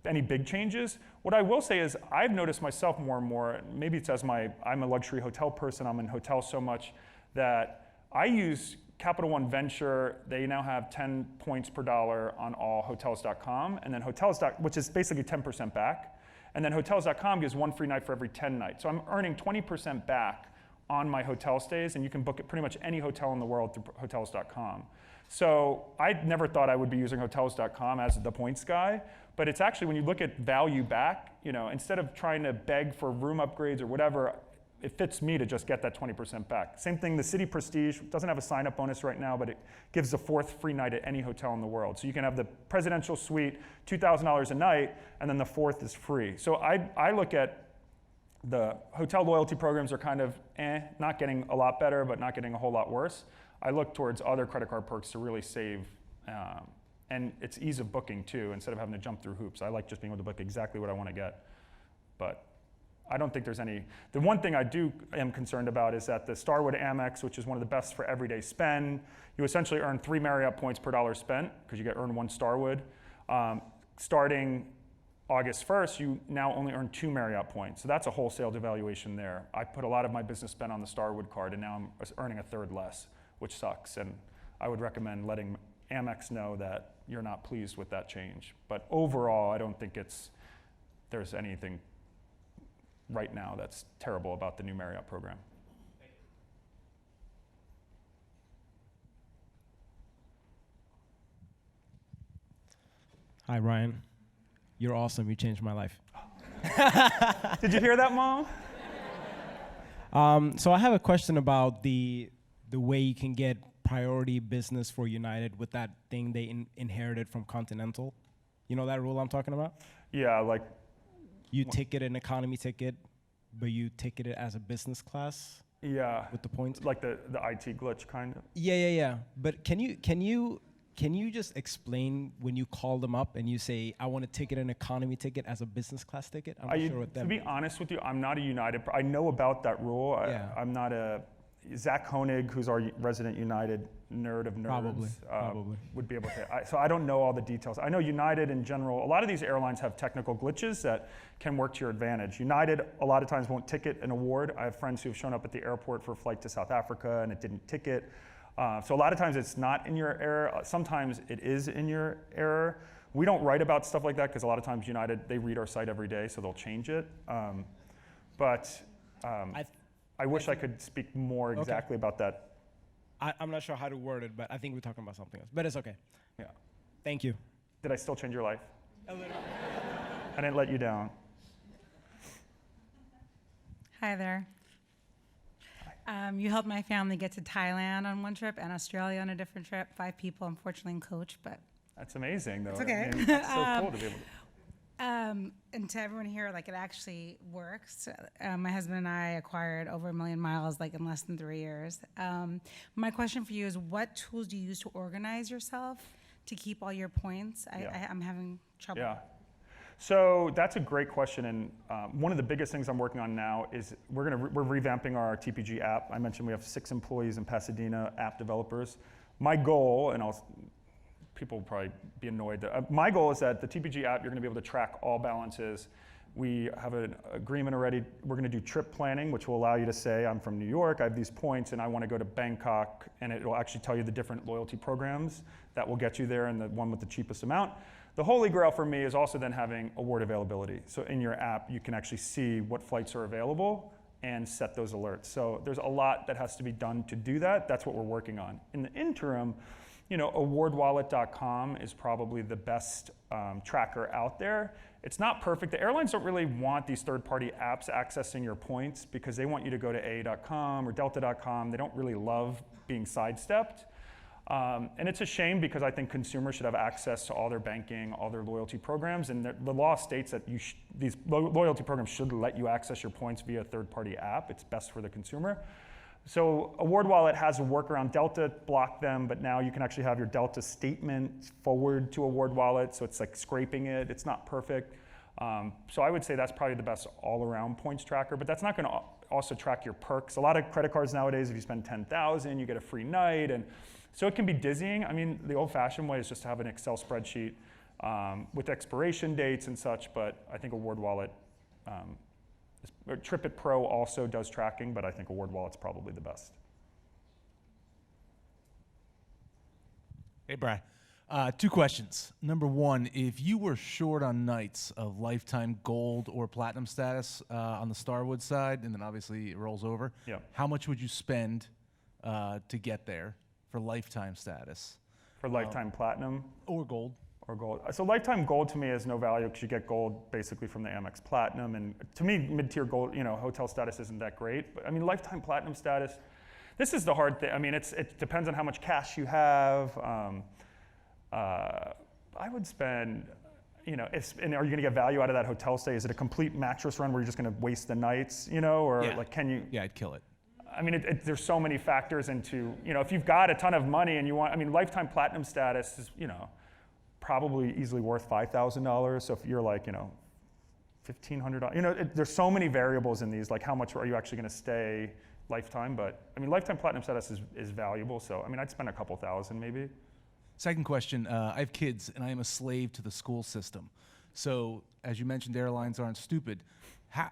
Speaker 1: any big changes. What I will say is I've noticed myself more and more, maybe it's as I'm a luxury hotel person, I'm in hotels so much, that I use Capital One Venture. They now have 10 points per dollar on all hotels.com, and then which is basically 10% back. And then hotels.com gives 1 free night for every 10 nights. So I'm earning 20% back on my hotel stays, and you can book at pretty much any hotel in the world through hotels.com. So I never thought I would be using hotels.com as the points guy, but it's actually, when you look at value back, instead of trying to beg for room upgrades or whatever, it fits me to just get that 20% back. Same thing, the City Prestige doesn't have a sign-up bonus right now, but it gives the 4th free night at any hotel in the world. So you can have the presidential suite, $2,000 a night, and then the 4th is free. So I look at the hotel loyalty programs are kind of not getting a lot better, but not getting a whole lot worse. I look towards other credit card perks to really save, and it's ease of booking too, instead of having to jump through hoops. I like just being able to book exactly what I want to get. But I don't think there's any. The one thing I am concerned about is that the Starwood Amex, which is one of the best for everyday spend, you essentially earn 3 Marriott points per dollar spent because you get earned 1 Starwood. Starting August 1st, you now only earn 2 Marriott points. So that's a wholesale devaluation there. I put a lot of my business spend on the Starwood card, and now I'm earning a third less, which sucks. And I would recommend letting Amex know that you're not pleased with that change. But overall, I don't think there's anything right now that's terrible about the new Marriott program.
Speaker 4: Hi, Ryan. You're awesome. You changed my life.
Speaker 1: Did you hear that, Mom?
Speaker 4: So I have a question about the way you can get priority business for United with that thing they inherited from Continental. You know that rule I'm talking about?
Speaker 1: Yeah, like
Speaker 4: You ticket an economy ticket, but you ticket it as a business class
Speaker 1: yeah,
Speaker 4: with the points.
Speaker 1: like the IT glitch kind of.
Speaker 4: Yeah. But can you just explain when you call them up and you say, I want to ticket an economy ticket as a business class ticket? I'm not sure what that
Speaker 1: To be
Speaker 4: means.
Speaker 1: honest with you, I'm not a United. I know about that rule.
Speaker 4: Yeah.
Speaker 1: I'm not a. Zach Honig, who's our resident United nerd of nerds,
Speaker 4: Probably.
Speaker 1: would be able to. So I don't know all the details. I know United in general, a lot of these airlines have technical glitches that can work to your advantage. United a lot of times won't ticket an award. I have friends who've shown up at the airport for a flight to South Africa and it didn't ticket. So a lot of times it's not in your error. Sometimes it is in your error. We don't write about stuff like that because a lot of times United, they read our site every day, so they'll change it. I wish I could speak more exactly about that.
Speaker 4: I'm not sure how to word it, but I think we're talking about something else. But it's okay.
Speaker 1: Yeah.
Speaker 4: Thank you.
Speaker 1: Did I still change your life?
Speaker 4: A little.
Speaker 1: I didn't let you down.
Speaker 5: Hi there. You helped my family get to Thailand on one trip and Australia on a different trip. 5 people, unfortunately, in coach, but.
Speaker 1: That's amazing, though.
Speaker 5: It's okay.
Speaker 1: I mean, that's so cool to be able to.
Speaker 5: And to everyone here, like, it actually works. My husband and I acquired over 1 million miles, like, in less than 3 years. My question for you is, what tools do you use to organize yourself to keep all your points? I'm having trouble.
Speaker 1: Yeah. So that's a great question, and one of the biggest things I'm working on now is we're revamping our TPG app. I mentioned we have 6 employees in Pasadena, app developers. My goal, and people will probably be annoyed. My goal is that the TPG app, you're going to be able to track all balances. We have an agreement already. We're going to do trip planning, which will allow you to say, I'm from New York, I have these points, and I want to go to Bangkok, and it will actually tell you the different loyalty programs that will get you there and the one with the cheapest amount. The holy grail for me is also then having award availability. So in your app, you can actually see what flights are available and set those alerts. So there's a lot that has to be done to do that. That's what we're working on. In the interim, awardwallet.com is probably the best tracker out there. It's not perfect. The airlines don't really want these third-party apps accessing your points because they want you to go to AA.com or Delta.com. They don't really love being sidestepped. And it's a shame because I think consumers should have access to all their banking, all their loyalty programs. And the law states that these loyalty programs should let you access your points via a third-party app. It's best for the consumer. So Award Wallet has a workaround. Delta blocked them, but now you can actually have your Delta statement forward to Award Wallet, so it's like scraping it. It's not perfect. So I would say that's probably the best all-around points tracker, but that's not going to also track your perks. A lot of credit cards nowadays, if you spend $10,000, you get a free night, and so it can be dizzying. I mean, the old-fashioned way is just to have an Excel spreadsheet with expiration dates and such, but I think Award Wallet, TripIt Pro also does tracking, but I think Award Wallet's probably the best.
Speaker 6: Hey, Brian. 2 questions. Number 1, if you were short on nights of lifetime gold or platinum status on the Starwood side, and then obviously it rolls over, how much would you spend to get there for lifetime status?
Speaker 1: For lifetime platinum?
Speaker 6: Or gold.
Speaker 1: Or gold. So lifetime gold to me has no value because you get gold basically from the Amex Platinum, and to me, mid-tier gold, hotel status isn't that great. But I mean, lifetime platinum status, this is the hard thing. I mean, it depends on how much cash you have. I would spend, and are you going to get value out of that hotel stay? Is it a complete mattress run where you're just going to waste the nights, or like can you?
Speaker 6: Yeah, I'd kill it.
Speaker 1: I mean, there's so many factors into, if you've got a ton of money and you want, lifetime platinum status is, probably easily worth $5,000. So if you're like, $1,500. You know, there's so many variables in these, like how much are you actually going to stay lifetime? But I mean, lifetime platinum status is valuable. So I mean, I'd spend a couple thousand maybe.
Speaker 6: Second question, I have kids and I am a slave to the school system. So as you mentioned, airlines aren't stupid.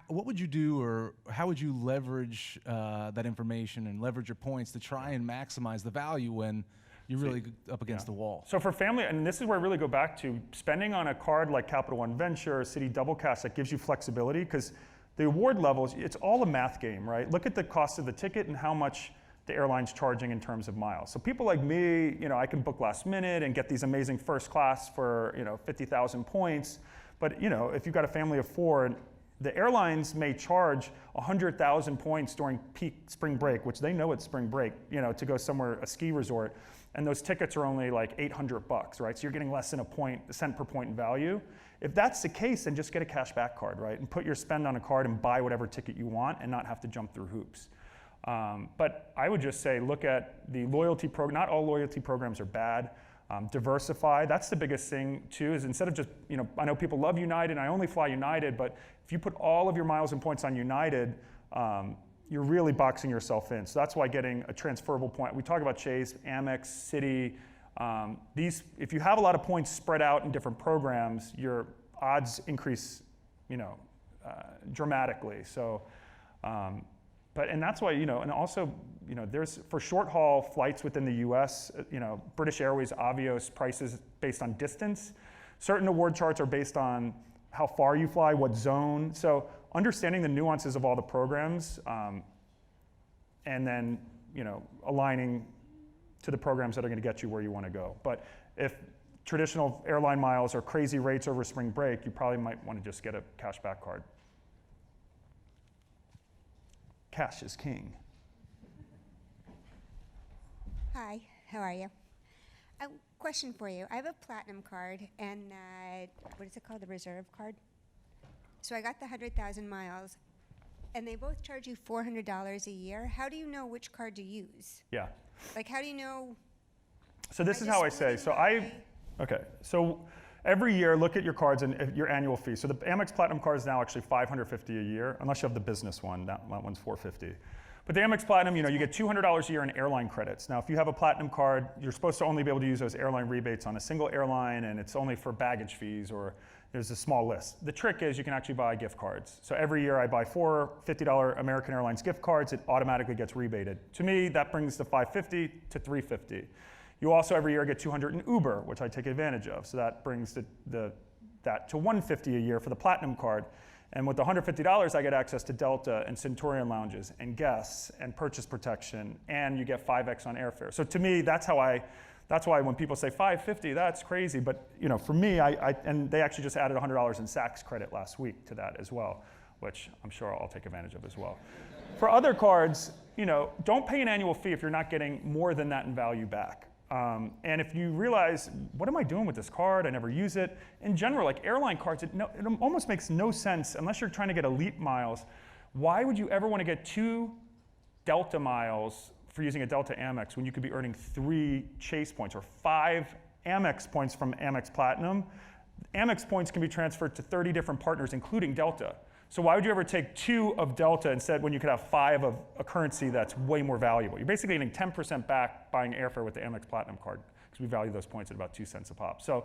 Speaker 6: What would you do, or how would you leverage that information and leverage your points to try and maximize the value when you're really up against the wall?
Speaker 1: So for family, and this is where I really go back to spending on a card like Capital One Venture or Citi Double Cash that gives you flexibility, because the award levels, it's all a math game, right? Look at the cost of the ticket and how much the airline's charging in terms of miles. So people like me, you know, I can book last minute and get these amazing first class for, you know, 50,000 points. But, you know, if you've got a family of 4, the airlines may charge 100,000 points during peak spring break, which they know it's spring break, you know, to go somewhere, a ski resort. And those tickets are only like $800, right? So you're getting less than a cent per point in value. If that's the case, then just get a cash back card, right? And put your spend on a card and buy whatever ticket you want and not have to jump through hoops. But I would just say, look at the loyalty program. Not all loyalty programs are bad. Diversify. That's the biggest thing too, is instead of just, you know, I know people love United and I only fly United, but if you put all of your miles and points on United, you're really boxing yourself in. So that's why getting a transferable point. We talk about Chase, Amex, Citi. These, if you have a lot of points spread out in different programs, your odds increase, you know, dramatically. So, and that's why, you know, and also, you know, there's, for short haul flights within the US, you know, British Airways, Avios prices based on distance. Certain award charts are based on how far you fly, what zone. So understanding the nuances of all the programs, and then, you know, aligning to the programs that are going to get you where you want to go. But if traditional airline miles are crazy rates over spring break, you probably might want to just get a cashback card. Cash is king.
Speaker 7: Hi, how are you? A question for you. I have a platinum card and what is it called, the reserve card? So I got the 100,000 miles, and they both charge you $400 a year. How do you know which card to use?
Speaker 1: Yeah.
Speaker 7: Like, how do you know?
Speaker 1: So this is how I say. So okay. So every year, look at your cards and your annual fee. So the Amex Platinum card is now actually $550 a year, unless you have the business one. That one's $450. But the Amex Platinum, you know, you get $200 a year in airline credits. Now, if you have a Platinum card, you're supposed to only be able to use those airline rebates on a single airline, and it's only for baggage fees, or there's a small list. The trick is you can actually buy gift cards. So every year I buy 4 $50 American Airlines gift cards. It automatically gets rebated. To me, that brings the $550 to $350. You also every year get 200 in Uber, which I take advantage of. So that brings that to $150 a year for the Platinum card. And with the $150, I get access to Delta and Centurion lounges and guests and purchase protection, and you get 5x on airfare. So to me, that's why when people say $550, that's crazy. But you know, for me, and they actually just added $100 in Saks credit last week to that as well, which I'm sure I'll take advantage of as well. For other cards, you know, don't pay an annual fee if you're not getting more than that in value back. And if you realize, what am I doing with this card? I never use it. In general, like airline cards, it almost makes no sense unless you're trying to get elite miles. Why would you ever want to get 2 Delta miles for using a Delta Amex when you could be earning 3 Chase points or 5 Amex points from Amex Platinum? Amex points can be transferred to 30 different partners, including Delta. So why would you ever take 2 of Delta instead when you could have 5 of a currency that's way more valuable? You're basically getting 10% back buying airfare with the Amex Platinum card, because we value those points at about 2 cents a pop. So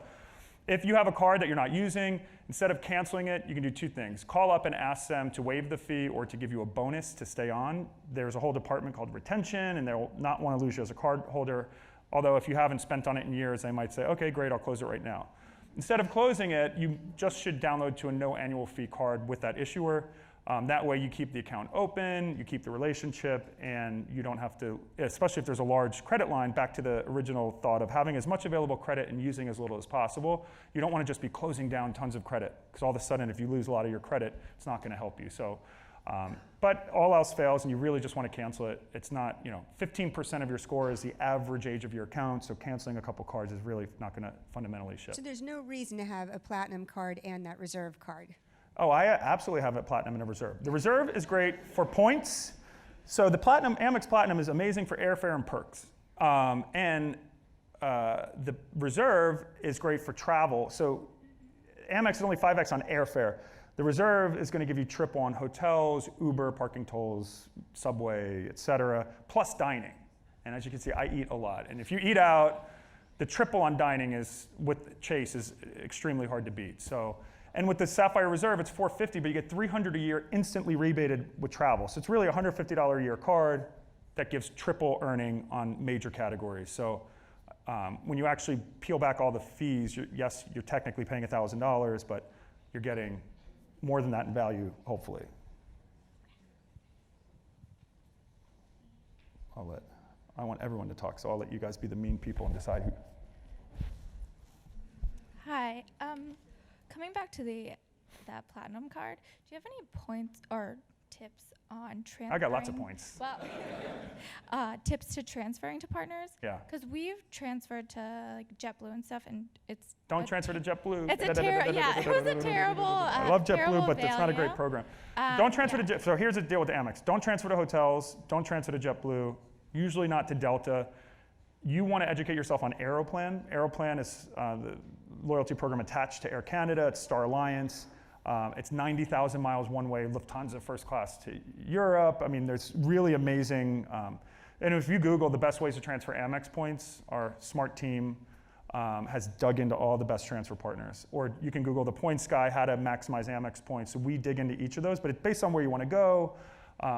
Speaker 1: if you have a card that you're not using, instead of canceling it, you can do 2 things. Call up and ask them to waive the fee or to give you a bonus to stay on. There's a whole department called retention, and they'll not want to lose you as a card holder. Although if you haven't spent on it in years, they might say, okay, great, I'll close it right now. Instead of closing it, you just should download to a no annual fee card with that issuer. That way you keep the account open, you keep the relationship, and you don't have to, especially if there's a large credit line, back to the original thought of having as much available credit and using as little as possible. You don't want to just be closing down tons of credit, because all of a sudden if you lose a lot of your credit, it's not going to help you. So, but all else fails and you really just want to cancel it, it's not, you know, 15% of your score is the average age of your account, so canceling a couple cards is really not going to fundamentally shift.
Speaker 7: So there's no reason to have a platinum card and that reserve card.
Speaker 1: Oh, I absolutely have a platinum and a reserve. The reserve is great for points. So the platinum, Amex Platinum is amazing for airfare and perks. The reserve is great for travel. So Amex is only 5x on airfare. The reserve is going to give you triple on hotels, Uber, parking tolls, Subway, et cetera, plus dining. And as you can see, I eat a lot. And if you eat out, the triple on dining is with Chase is extremely hard to beat. So, and with the Sapphire Reserve, it's $450, but you get $300 a year instantly rebated with travel. So it's really a $150 a year card that gives triple earning on major categories. So when you actually peel back all the fees, yes, you're technically paying $1,000, but you're getting more than that in value, hopefully. I want everyone to talk, so I'll let you guys be the mean people and decide who.
Speaker 8: Hi. Coming back to that platinum card, do you have any points or tips on transferring?
Speaker 1: I got lots of points.
Speaker 8: Well, tips to transferring to partners?
Speaker 1: Yeah.
Speaker 8: Because we've transferred to like JetBlue and stuff, and it's
Speaker 1: Don't transfer to JetBlue.
Speaker 8: It's a terrible. Yeah, it was a terrible.
Speaker 1: I love JetBlue, but it's not a great
Speaker 8: value.
Speaker 1: program. Don't transfer to Jet. So here's the deal with the Amex. Don't transfer to hotels. Don't transfer to JetBlue. Usually not to Delta. You want to educate yourself on Aeroplan. Aeroplan is the loyalty program attached to Air Canada. It's Star Alliance. It's 90,000 miles one way, Lufthansa first class to Europe. I mean, there's really amazing. And if you Google the best ways to transfer Amex points, our smart team has dug into all the best transfer partners. Or you can Google the points guy, how to maximize Amex points. So we dig into each of those, but it's based on where you want to go.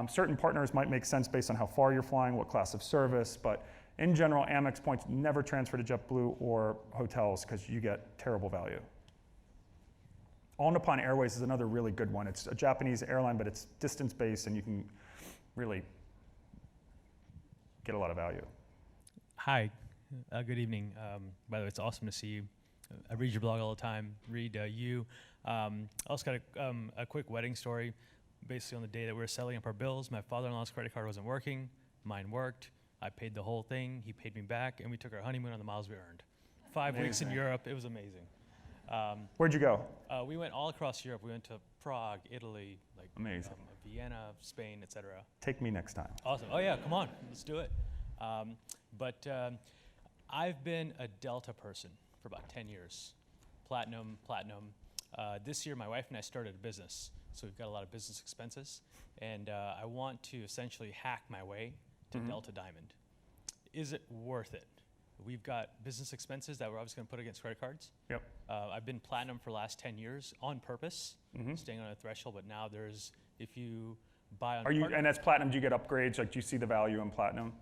Speaker 1: Certain partners might make sense based on how far you're flying, what class of service, but in general, Amex points never transfer to JetBlue or hotels because you get terrible value. All Nippon Airways is another really good one. It's a Japanese airline, but it's distance-based, and you can really get a lot of value.
Speaker 9: Hi, good evening. By the way, it's awesome to see you. I read your blog all the time, read you. I also got a quick wedding story. Basically, on the day that we were settling up our bills, my father-in-law's credit card wasn't working. Mine worked. I paid the whole thing. He paid me back, and we took our honeymoon on the miles we earned. 5 weeks in Europe. It was amazing.
Speaker 1: Where'd you go?
Speaker 9: We went all across Europe. We went to Prague, Italy, like
Speaker 1: Amazing.
Speaker 9: Vienna, Spain, etc.
Speaker 1: Take me next time.
Speaker 9: Awesome. Oh yeah, come on, let's do it. But I've been a Delta person for about 10 years. Platinum. This year, my wife and I started a business, so we've got a lot of business expenses, and I want to essentially hack my way to Delta Diamond. Is it worth it? We've got business expenses that we're obviously going to put against credit cards.
Speaker 1: Yep.
Speaker 9: I've been platinum for the last 10 years on purpose, staying on a threshold, but now if you buy on
Speaker 1: And as platinum, do you get upgrades? Like, do you see the value in platinum?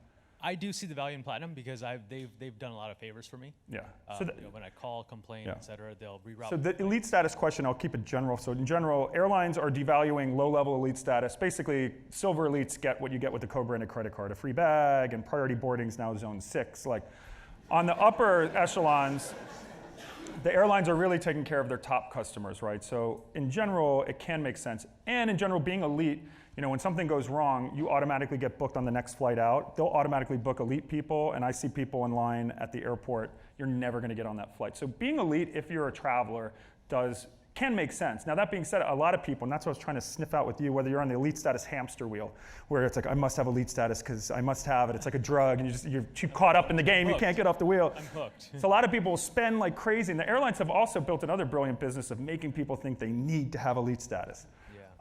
Speaker 9: I do see the value in platinum because they've done a lot of favors for me.
Speaker 1: Yeah.
Speaker 9: When I call, complain, et cetera, they'll reroute.
Speaker 1: So the elite status question, I'll keep it general. So in general, airlines are devaluing low-level elite status. Basically, silver elites get what you get with the co-branded credit card, a free bag, and priority boarding's now zone 6. Like, on the upper echelons, the airlines are really taking care of their top customers, right? So in general, it can make sense. And in general, being elite, when something goes wrong, you automatically get booked on the next flight out. They'll automatically book elite people, and I see people in line at the airport. You're never going to get on that flight. So being elite, if you're a traveler, can make sense. Now, that being said, a lot of people, and that's what I was trying to sniff out with you, whether you're on the elite status hamster wheel, where it's like, I must have elite status because I must have it. It's like a drug, and you're too caught up in the game, you can't get off the wheel.
Speaker 9: I'm hooked.
Speaker 1: So a lot of people spend like crazy, and the airlines have also built another brilliant business of making people think they need to have elite status.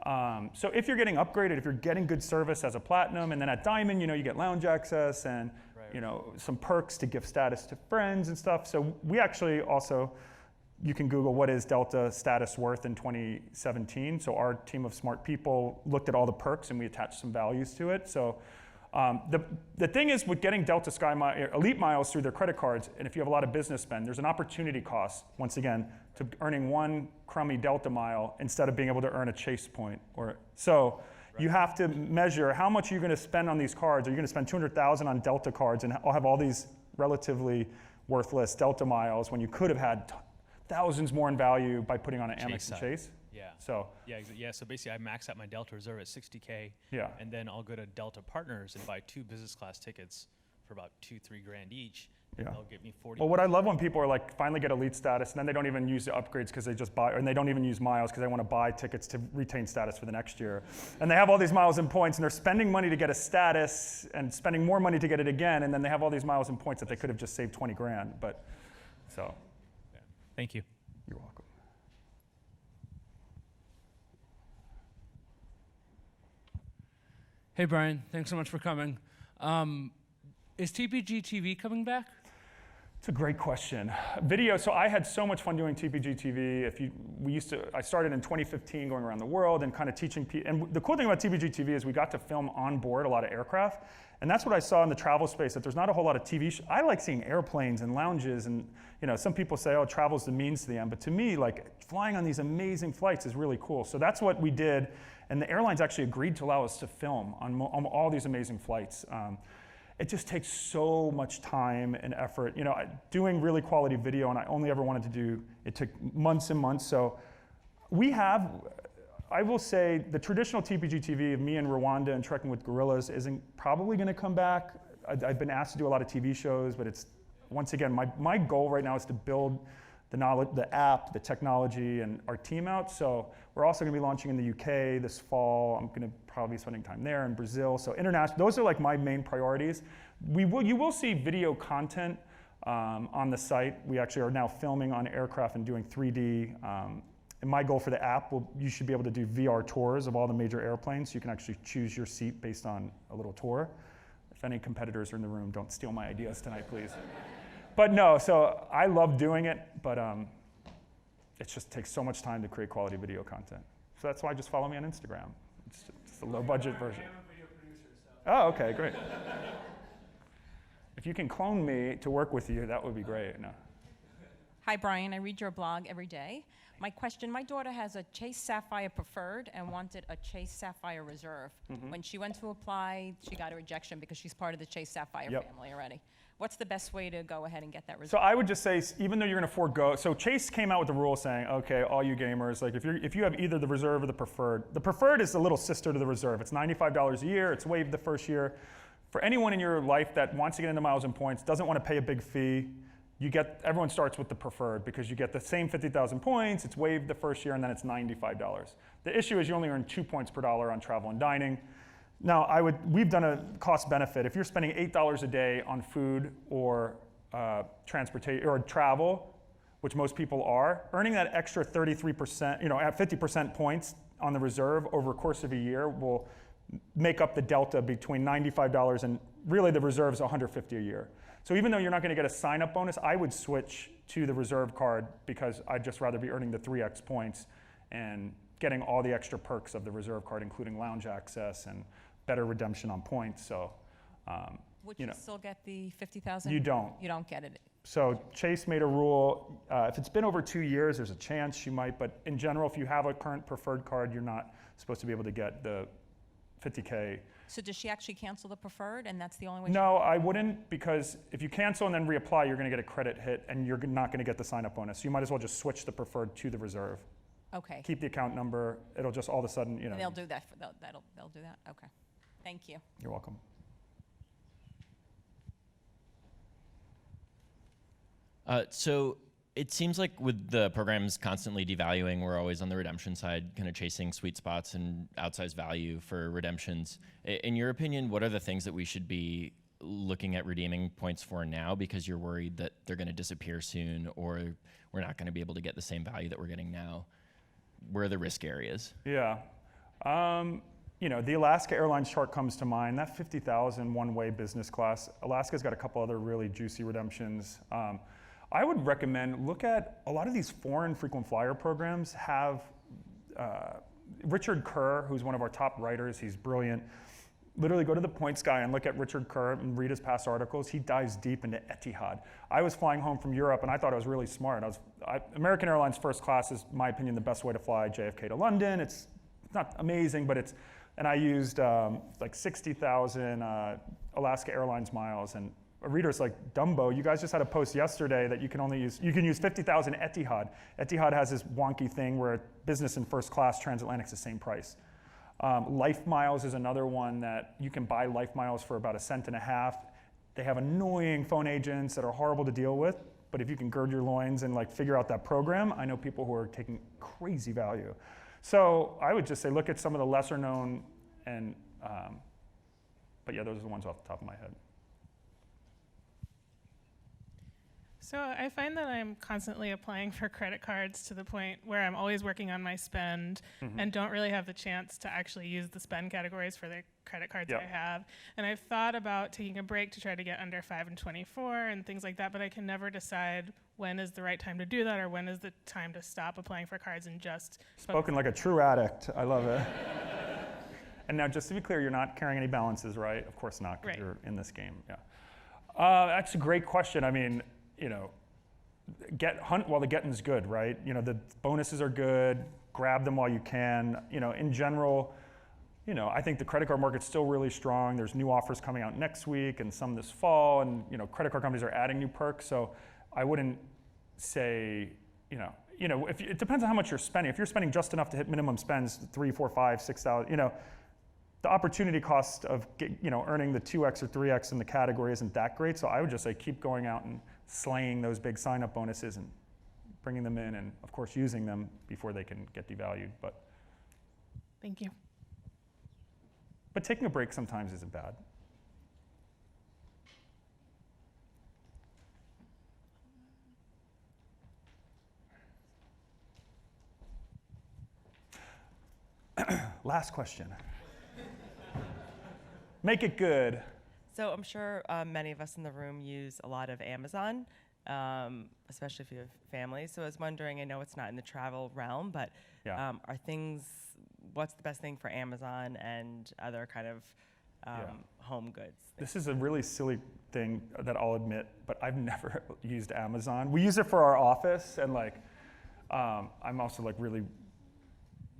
Speaker 1: So if you're getting upgraded, if you're getting good service as a platinum, and then at diamond, you get lounge access and some perks to give status to friends and stuff. So we actually also, you can Google what is Delta status worth in 2017. So our team of smart people looked at all the perks and we attached some values to it. So the thing is with getting Delta elite miles through their credit cards, and if you have a lot of business spend, there's an opportunity cost, once again, to earning one crummy Delta mile instead of being able to earn a Chase point. You have to measure how much you're going to spend on these cards. Are you going to spend $200,000 on Delta cards and I'll have all these relatively worthless Delta miles when you could have had thousands more in value by putting on an Amex and Chase?
Speaker 9: Yeah.
Speaker 1: So
Speaker 9: basically, I max out my Delta Reserve at $60K.
Speaker 1: Yeah.
Speaker 9: And then I'll go to Delta Partners and buy 2 business class tickets for about $2-3 grand each.
Speaker 1: Yeah.
Speaker 9: They'll give me 40.
Speaker 1: Well, what I love when people are like finally get elite status, and then they don't even use the upgrades because they just buy, and they don't even use miles because they want to buy tickets to retain status for the next year. And they have all these miles and points, and they're spending money to get a status and spending more money to get it again, and then they have all these miles and points that they could have just saved 20 grand. But so.
Speaker 9: Thank you.
Speaker 1: You're welcome.
Speaker 10: Hey, Brian. Thanks so much for coming. Is TPG TV coming back?
Speaker 1: It's a great question. Video, so I had so much fun doing TPG TV. I started in 2015 going around the world and kind of teaching people. And the cool thing about TPG TV is we got to film on board a lot of aircraft. And that's what I saw in the travel space, that there's not a whole lot of TV. I like seeing airplanes and lounges, and some people say, oh, travel's the means to the end. But to me, like flying on these amazing flights is really cool. So that's what we did. And the airlines actually agreed to allow us to film on all these amazing flights. It just takes so much time and effort. Doing really quality video, and I only ever wanted to do, it took months and months. So I will say the traditional TPG TV of me in Rwanda and trekking with gorillas isn't probably gonna come back. I've been asked to do a lot of TV shows, but it's, once again, my goal right now is to build the knowledge, the app, the technology, and our team out. So we're also gonna be launching in the UK this fall. I'm gonna probably be spending time there, in Brazil. So international, those are like my main priorities. You will see video content on the site. We actually are now filming on aircraft and doing 3D. And my goal for the app, you should be able to do VR tours of all the major airplanes. So you can actually choose your seat based on a little tour. If any competitors are in the room, don't steal my ideas tonight, please. But no, so I love doing it, but it just takes so much time to create quality video content. So that's why just follow me on Instagram. It's just a low budget version. Oh, okay, great. If you can clone me to work with you, that would be great. No.
Speaker 11: Hi, Brian. I read your blog every day. My question, my daughter has a Chase Sapphire Preferred and wanted a Chase Sapphire Reserve. When she went to apply, she got a rejection because she's part of the Chase Sapphire family already. What's the best way to go ahead and get that reserve?
Speaker 1: So I would just say, even though you're going to forego, so Chase came out with the rule saying, okay, all you gamers, like if you have either the Reserve or the Preferred is the little sister to the Reserve. It's $95 a year. It's waived the first year. For anyone in your life that wants to get into miles and points, doesn't want to pay a big fee, everyone starts with the Preferred because you get the same 50,000 points, it's waived the first year, and then it's $95. The issue is you only earn 2 points per dollar on travel and dining. Now, we've done a cost benefit. If you're spending $8 a day on food or transportation or travel, which most people are, earning that extra 33%, at 50% points on the Reserve over a course of a year will make up the delta between $95 and really the Reserve is $150 a year. So even though you're not going to get a sign-up bonus, I would switch to the Reserve card because I'd just rather be earning the 3x points and getting all the extra perks of the Reserve card, including lounge access and better redemption on points. So,
Speaker 11: Would you still get the 50,000?
Speaker 1: You don't.
Speaker 11: You don't get it.
Speaker 1: So Chase made a rule. If it's been over 2 years, there's a chance you might. But in general, if you have a current Preferred card, you're not supposed to be able to get the 50K.
Speaker 11: So does she actually cancel the Preferred, and that's the only way?
Speaker 1: No, I wouldn't, because if you cancel and then reapply, you're going to get a credit hit, and you're not going to get the sign-up bonus. So you might as well just switch the Preferred to the Reserve.
Speaker 11: Okay.
Speaker 1: Keep the account number. It'll just all of a sudden,
Speaker 11: And they'll do that. They'll do that. Okay. Thank you.
Speaker 1: You're welcome.
Speaker 12: So it seems like with the programs constantly devaluing, we're always on the redemption side, kind of chasing sweet spots and outsized value for redemptions. In your opinion, what are the things that we should be looking at redeeming points for now because you're worried that they're going to disappear soon or we're not going to be able to get the same value that we're getting now? Where are the risk areas?
Speaker 1: Yeah. The Alaska Airlines chart comes to mind. That 50,000 one-way business class. Alaska's got a couple other really juicy redemptions. I would recommend look at a lot of these foreign frequent flyer programs have Richard Kerr, who's one of our top writers. He's brilliant. Literally go to the Points Guy and look at Richard Kerr and read his past articles. He dives deep into Etihad. I was flying home from Europe and I thought I was really smart. American Airlines first class is, in my opinion, the best way to fly JFK to London. It's not amazing, but and I used like 60,000 Alaska Airlines miles, and a reader's like, Dumbo, you guys just had a post yesterday that you can use 50,000 Etihad. Etihad has this wonky thing where business and first class transatlantic's the same price. Life miles is another one that you can buy life miles for about $0.01 1/2. They have annoying phone agents that are horrible to deal with, but if you can gird your loins and figure out that program, I know people who are taking crazy value. So I would just say look at some of the lesser known, and but yeah, those are the ones off the top of my head.
Speaker 13: So I find that I'm constantly applying for credit cards to the point where I'm always working on my spend and don't really have the chance to actually use the spend categories for the credit cards
Speaker 1: Yep.
Speaker 13: I have. And I've thought about taking a break to try to get under 5 and 24 and things like that, but I can never decide when is the right time to do that or when is the time to stop applying for cards and just
Speaker 1: Spoken like a true addict. I love it. And now, just to be clear, you're not carrying any balances, right? Of course not, because
Speaker 13: Right.
Speaker 1: you're in this game. Yeah. That's a great question. I mean, you know, hunt while the getting's good, right? You know, the bonuses are good. Grab them while you can. You know, in general, you know, I think the credit card market's still really strong. There's new offers coming out next week and some this fall, and you know, credit card companies are adding new perks. So I wouldn't say, it depends on how much you're spending. If you're spending just enough to hit minimum spends, 3, 4, 5, 6,000, you know, the opportunity cost of earning the 2x or 3x in the category isn't that great. So I would just say keep going out and slaying those big sign-up bonuses and bringing them in, and of course using them before they can get devalued.
Speaker 13: thank you.
Speaker 1: But taking a break sometimes isn't bad. Last question. Make it good.
Speaker 14: So I'm sure many of us in the room use a lot of Amazon, especially if you have families. So I was wondering, I know it's not in the travel realm, but
Speaker 1: Yeah.
Speaker 14: what's the best thing for Amazon and other kind of home goods?
Speaker 1: This is a really silly thing that I'll admit, but I've never used Amazon. We use it for our office, and I'm also really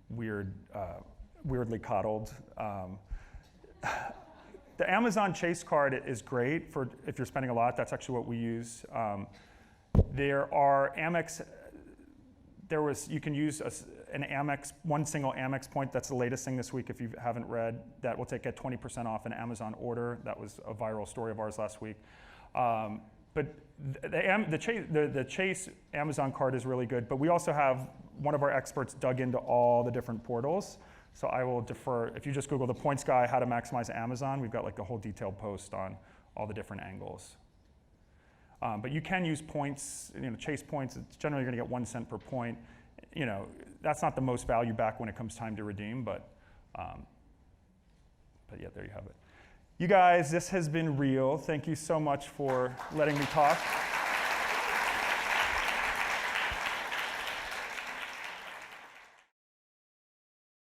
Speaker 1: weirdly coddled. The Amazon Chase card is great for if you're spending a lot. That's actually what we use. There are Amex. You can use an Amex, one single Amex point. That's the latest thing this week. If you haven't read, that will get 20% off an Amazon order. That was a viral story of ours last week. But the Chase Amazon card is really good. But we also have one of our experts dug into all the different portals. So I will defer. If you just Google the points guy, how to maximize Amazon, we've got a whole detailed post on all the different angles. But you can use points, Chase points. It's generally going to get 1 cent per point. That's not the most value back when it comes time to redeem, but yeah, there you have it. You guys, this has been real. Thank you so much for letting me talk.